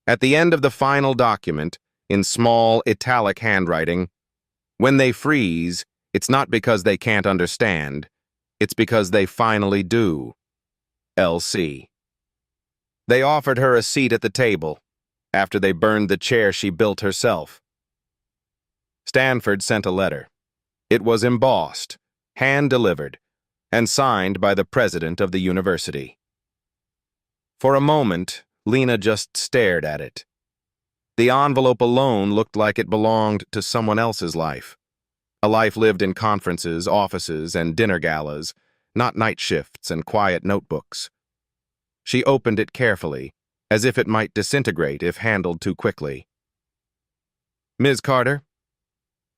At the end of the final document, in small, italic handwriting, when they freeze, it's not because they can't understand, it's because they finally do. LC. They offered her a seat at the table, after they burned the chair she built herself. Stanford sent a letter. It was embossed, hand-delivered, and signed by the president of the university. For a moment, Lena just stared at it. The envelope alone looked like it belonged to someone else's life. A life lived in conferences, offices, and dinner galas, not night shifts and quiet notebooks. She opened it carefully, as if it might disintegrate if handled too quickly. Ms. Carter,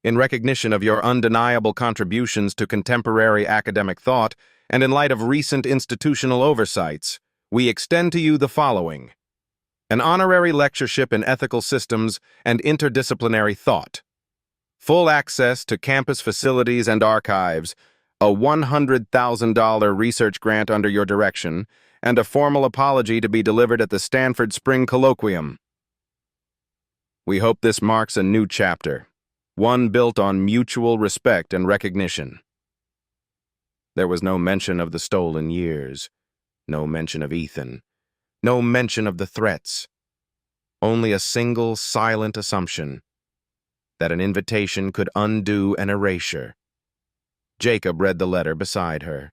in recognition of your undeniable contributions to contemporary academic thought, and in light of recent institutional oversights, we extend to you the following: an honorary lectureship in ethical systems and interdisciplinary thought, full access to campus facilities and archives, a $100,000 research grant under your direction, and a formal apology to be delivered at the Stanford Spring Colloquium. We hope this marks a new chapter, one built on mutual respect and recognition. There was no mention of the stolen years, no mention of Ethan, no mention of the threats, only a single silent assumption that an invitation could undo an erasure. Jacob read the letter beside her.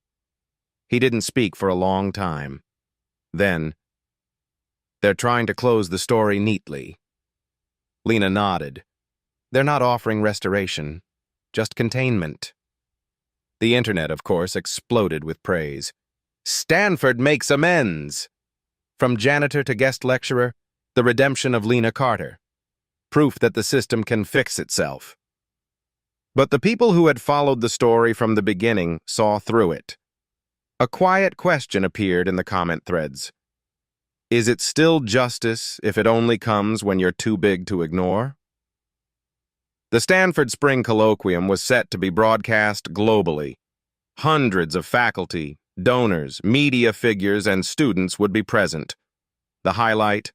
He didn't speak for a long time. Then, "They're trying to close the story neatly." Lena nodded. "They're not offering restoration, just containment." The internet, of course, exploded with praise. "Stanford makes amends!" From janitor to guest lecturer, the redemption of Lena Carter. Proof that the system can fix itself. But the people who had followed the story from the beginning saw through it. A quiet question appeared in the comment threads. Is it still justice if it only comes when you're too big to ignore? The Stanford Spring Colloquium was set to be broadcast globally. Hundreds of faculty, donors, media figures, and students would be present. The highlight: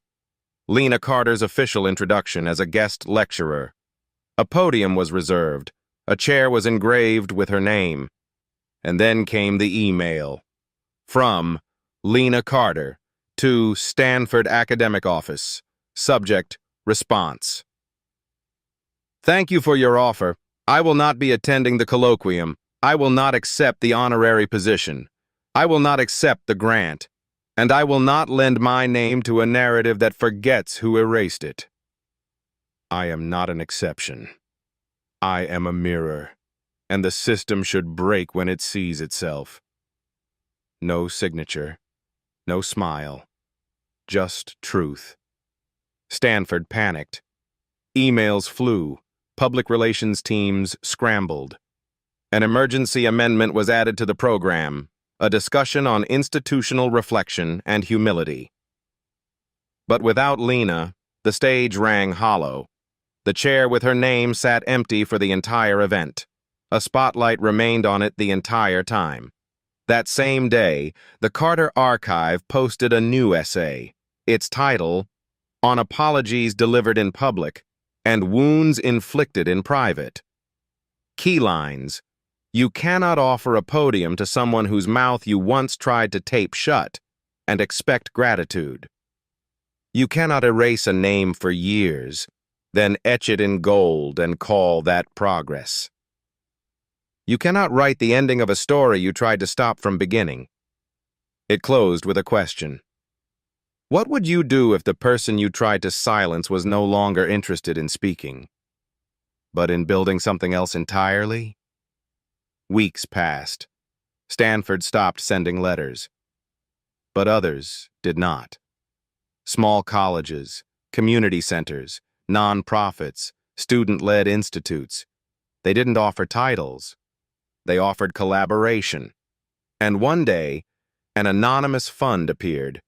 Lena Carter's official introduction as a guest lecturer. A podium was reserved. A chair was engraved with her name. And then came the email. From Lena Carter to Stanford Academic Office. Subject: Response. Thank you for your offer. I will not be attending the colloquium. I will not accept the honorary position. I will not accept the grant. And I will not lend my name to a narrative that forgets who erased it. I am not an exception. I am a mirror, and the system should break when it sees itself. No signature, no smile, just truth. Stanford panicked. Emails flew. Public relations teams scrambled. An emergency amendment was added to the program, a discussion on institutional reflection and humility. But without Lena, the stage rang hollow. The chair with her name sat empty for the entire event. A spotlight remained on it the entire time. That same day, the Carter Archive posted a new essay. Its title, On Apologies Delivered in Public and Wounds Inflicted in Private. Key lines: you cannot offer a podium to someone whose mouth you once tried to tape shut and expect gratitude. You cannot erase a name for years, then etch it in gold and call that progress. You cannot write the ending of a story you tried to stop from beginning. It closed with a question. What would you do if the person you tried to silence was no longer interested in speaking? But in building something else entirely? Weeks passed. Stanford stopped sending letters. But others did not. Small colleges, community centers, nonprofits, student-led institutes. They didn't offer titles. They offered collaboration. And one day, an anonymous fund appeared,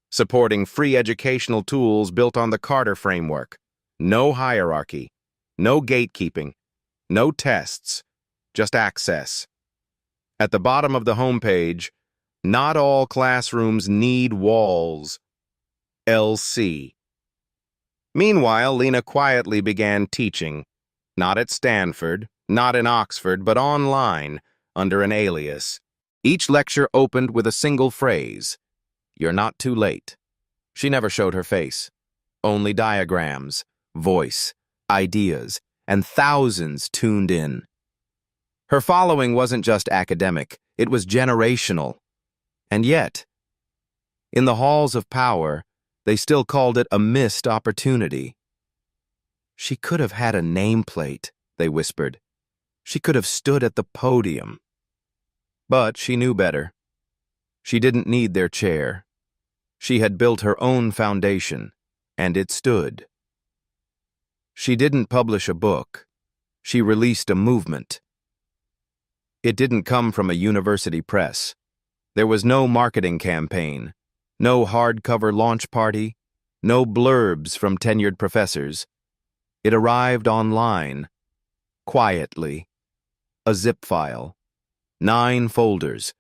supporting free educational tools built on the Carter framework. No hierarchy, no gatekeeping, no tests, just access. At the bottom of the homepage, not all classrooms need walls. LC. Meanwhile, Lena quietly began teaching, not at Stanford, not in Oxford, but online, under an alias. Each lecture opened with a single phrase, "You're not too late." She never showed her face. Only diagrams, voice, ideas, and thousands tuned in. Her following wasn't just academic, it was generational. And yet, in the halls of power, they still called it a missed opportunity. She could have had a nameplate, they whispered. She could have stood at the podium. But she knew better. She didn't need their chair. She had built her own foundation, and it stood. She didn't publish a book. She released a movement. It didn't come from a university press. There was no marketing campaign, no hardcover launch party, no blurbs from tenured professors. It arrived online, quietly, a zip file, 9 folders,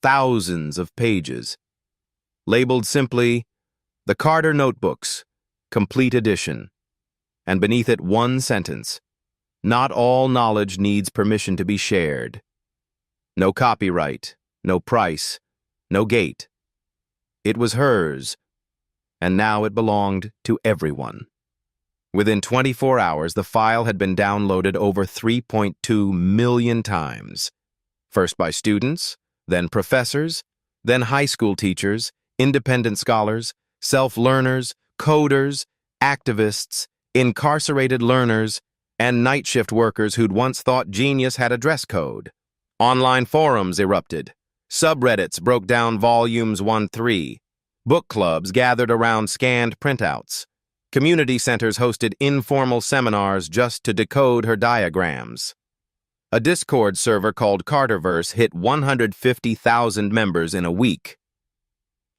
thousands of pages, labeled simply, "The Carter Notebooks, Complete Edition," and beneath it one sentence, "Not all knowledge needs permission to be shared." No copyright, no price, no gate. It was hers, and now it belonged to everyone. Within 24 hours, the file had been downloaded over 3.2 million times, first by students, then professors, then high school teachers, independent scholars, self-learners, coders, activists, incarcerated learners, and night shift workers who'd once thought genius had a dress code. Online forums erupted. Subreddits broke down volumes 1-3. Book clubs gathered around scanned printouts. Community centers hosted informal seminars just to decode her diagrams. A Discord server called Carterverse hit 150,000 members in a week.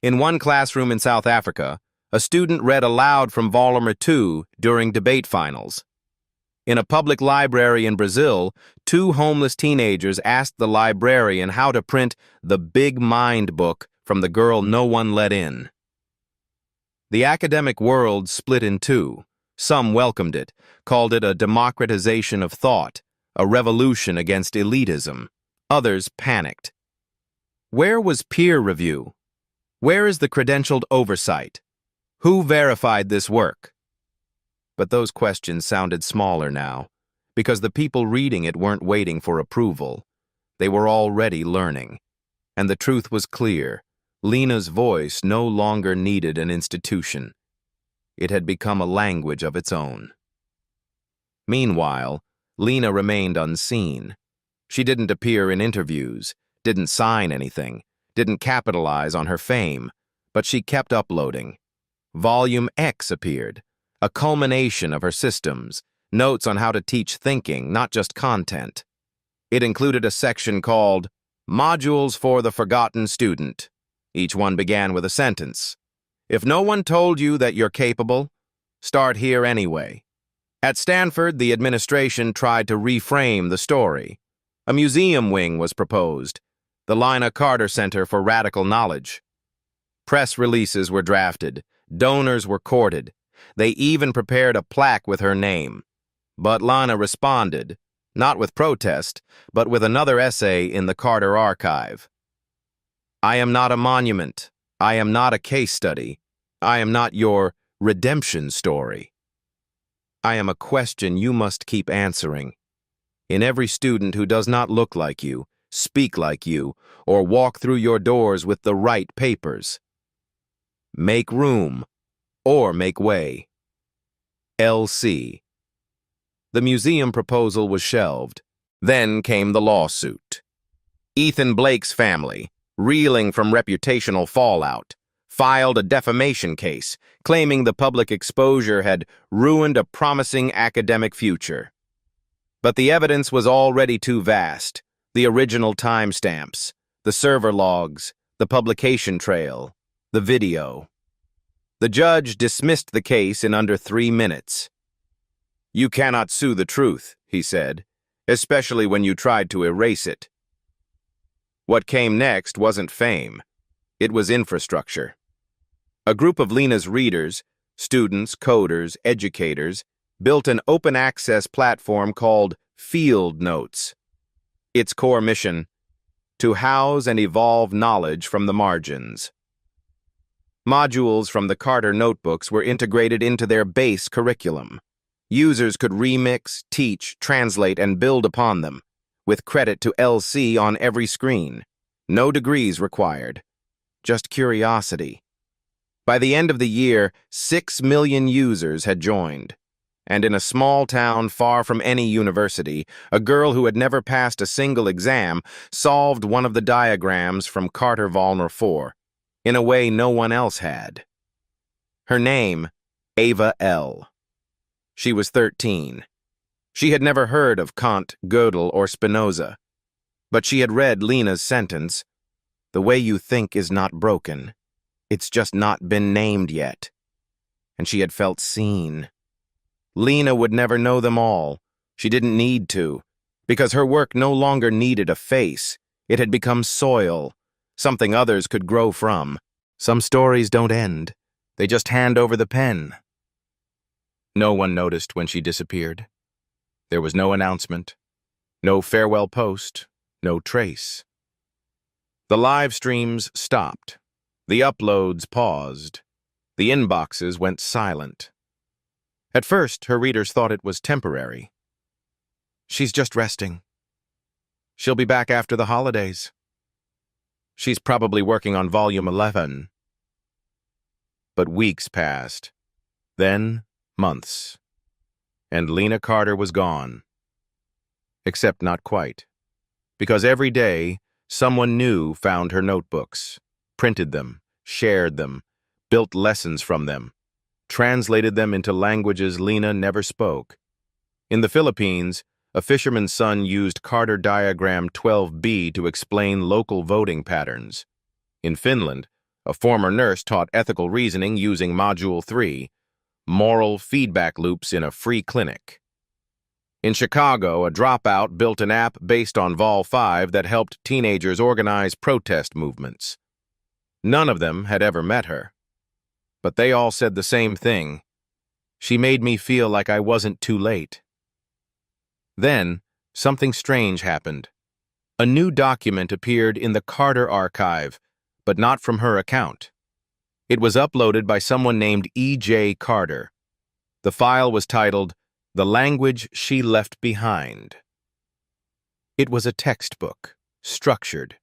In one classroom in South Africa, a student read aloud from Volume 2 during debate finals. In a public library in Brazil, 2 homeless teenagers asked the librarian how to print the Big Mind book from the girl no one let in. The academic world split in two. Some welcomed it, called it a democratization of thought, a revolution against elitism. Others panicked. Where was peer review? Where is the credentialed oversight? Who verified this work? But those questions sounded smaller now, because the people reading it weren't waiting for approval. They were already learning. And the truth was clear. Lena's voice no longer needed an institution. It had become a language of its own. Meanwhile, Lena remained unseen. She didn't appear in interviews, didn't sign anything, didn't capitalize on her fame, but she kept uploading. Volume X appeared, a culmination of her systems, notes on how to teach thinking, not just content. It included a section called Modules for the Forgotten Student. Each one began with a sentence. If no one told you that you're capable, start here anyway. At Stanford, the administration tried to reframe the story. A museum wing was proposed, the Lina Carter Center for Radical Knowledge. Press releases were drafted, donors were courted. They even prepared a plaque with her name. But Lina responded, not with protest, but with another essay in the Carter archive. I am not a monument. I am not a case study. I am not your redemption story. I am a question you must keep answering. In every student who does not look like you, speak like you, or walk through your doors with the right papers. Make room, or make way. LC. The museum proposal was shelved. Then came the lawsuit. Ethan Blake's family, reeling from reputational fallout, filed a defamation case, claiming the public exposure had ruined a promising academic future. But the evidence was already too vast: the original timestamps, the server logs, the publication trail, the video. The judge dismissed the case in under 3 minutes. "You cannot sue the truth," he said, "especially when you tried to erase it." What came next wasn't fame. It was infrastructure. A group of Lena's readers, students, coders, educators, built an open-access platform called Field Notes. Its core mission: to house and evolve knowledge from the margins. Modules from the Carter notebooks were integrated into their base curriculum. Users could remix, teach, translate, and build upon them, with credit to LC on every screen. No degrees required, just curiosity. By the end of the year, 6 million users had joined. And in a small town far from any university, a girl who had never passed a single exam solved one of the diagrams from Carter Volner 4, in a way no one else had. Her name, Ava L. She was 13. She had never heard of Kant, Gödel, or Spinoza, but she had read Lena's sentence, "The way you think is not broken. It's just not been named yet." And she had felt seen. Lena would never know them all. She didn't need to, because her work no longer needed a face. It had become soil, something others could grow from. Some stories don't end. They just hand over the pen. No one noticed when she disappeared. There was no announcement, no farewell post, no trace. The live streams stopped. The uploads paused. The inboxes went silent. At first, her readers thought it was temporary. "She's just resting. She'll be back after the holidays. She's probably working on volume 11. But weeks passed, then months, and Lena Carter was gone. Except not quite, because every day, someone new found her notebooks, printed them, shared them, built lessons from them, translated them into languages Lena never spoke. In the Philippines, a fisherman's son used Carter Diagram 12B to explain local voting patterns. In Finland, a former nurse taught ethical reasoning using Module 3, moral feedback loops in a free clinic. In Chicago, a dropout built an app based on Vol 5 that helped teenagers organize protest movements. None of them had ever met her. But they all said the same thing: "She made me feel like I wasn't too late." Then, something strange happened. A new document appeared in the Carter archive, but not from her account. It was uploaded by someone named E.J. Carter. The file was titled, "The Language She Left Behind." It was a textbook, structured,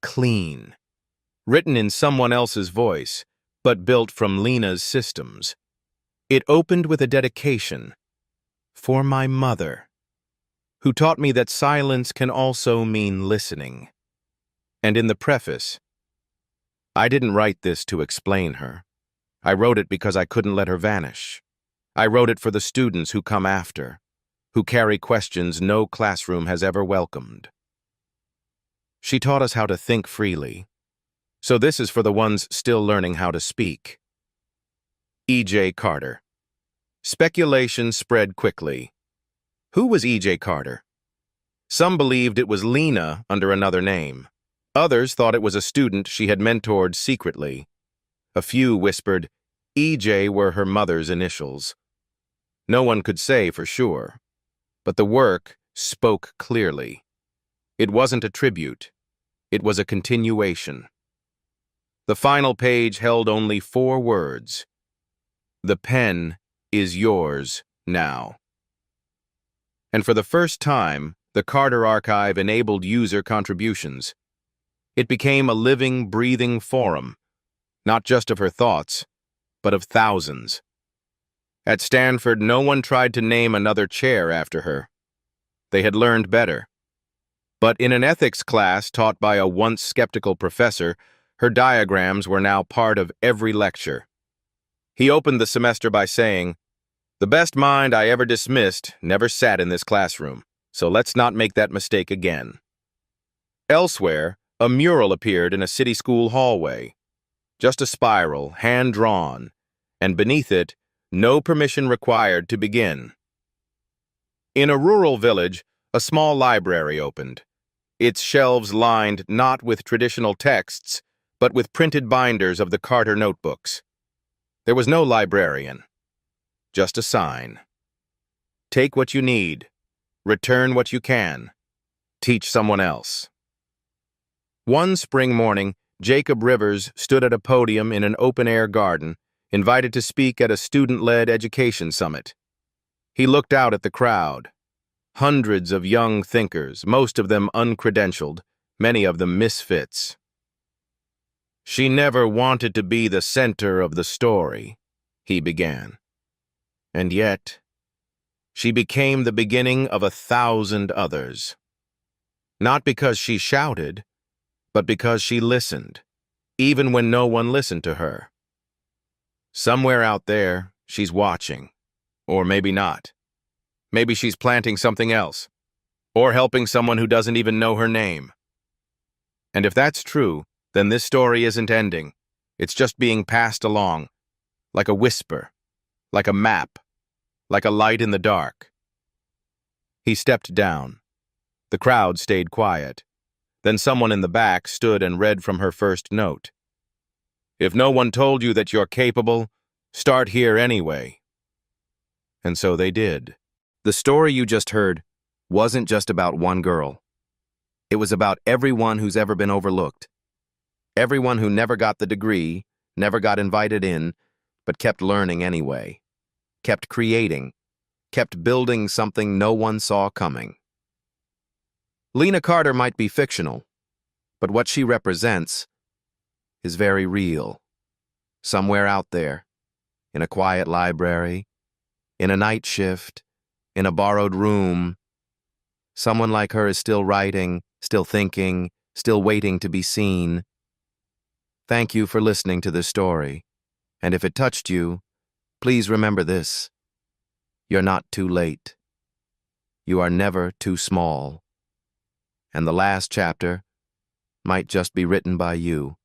clean, written in someone else's voice, but built from Lena's systems. It opened with a dedication, "For my mother, who taught me that silence can also mean listening." And in the preface, "I didn't write this to explain her. I wrote it because I couldn't let her vanish. I wrote it for the students who come after, who carry questions no classroom has ever welcomed." She taught us how to think freely. So this is for the ones still learning how to speak. E.J. Carter. Speculation spread quickly. Who was E.J. Carter? Some believed it was Lena under another name. Others thought it was a student she had mentored secretly. A few whispered E.J. were her mother's initials. No one could say for sure, but the work spoke clearly. It wasn't a tribute. It was a continuation. The final page held only 4 words: "The pen is yours now." And for the first time, the Carter Archive enabled user contributions. It became a living, breathing forum, not just of her thoughts, but of thousands. At Stanford, no one tried to name another chair after her. They had learned better. But in an ethics class taught by a once skeptical professor, her diagrams were now part of every lecture. He opened the semester by saying, "The best mind I ever dismissed never sat in this classroom, so let's not make that mistake again." Elsewhere, a mural appeared in a city school hallway. Just a spiral, hand-drawn, and beneath it, no permission required to begin. In a rural village, a small library opened, its shelves lined not with traditional texts, but with printed binders of the Carter notebooks. There was no librarian, just a sign. Take what you need, return what you can, teach someone else. One spring morning, Jacob Rivers stood at a podium in an open-air garden, invited to speak at a student-led education summit. He looked out at the crowd. Hundreds of young thinkers, most of them uncredentialed, many of them misfits. "She never wanted to be the center of the story," he began. "And yet, she became the beginning of 1,000 others. Not because she shouted, but because she listened, even when no one listened to her. Somewhere out there, she's watching. Or maybe not. Maybe she's planting something else, or helping someone who doesn't even know her name. And if that's true, then this story isn't ending. It's just being passed along, like a whisper, like a map, like a light in the dark." He stepped down. The crowd stayed quiet. Then someone in the back stood and read from her first note. "If no one told you that you're capable, start here anyway." And so they did. The story you just heard wasn't just about one girl. It was about everyone who's ever been overlooked. Everyone who never got the degree, never got invited in, but kept learning anyway. Kept creating, kept building something no one saw coming. Lena Carter might be fictional, but what she represents is very real. Somewhere out there, in a quiet library, in a night shift, in a borrowed room, someone like her is still writing, still thinking, still waiting to be seen. Thank you for listening to this story, and if it touched you, please remember this: you're not too late. You are never too small. And the last chapter might just be written by you.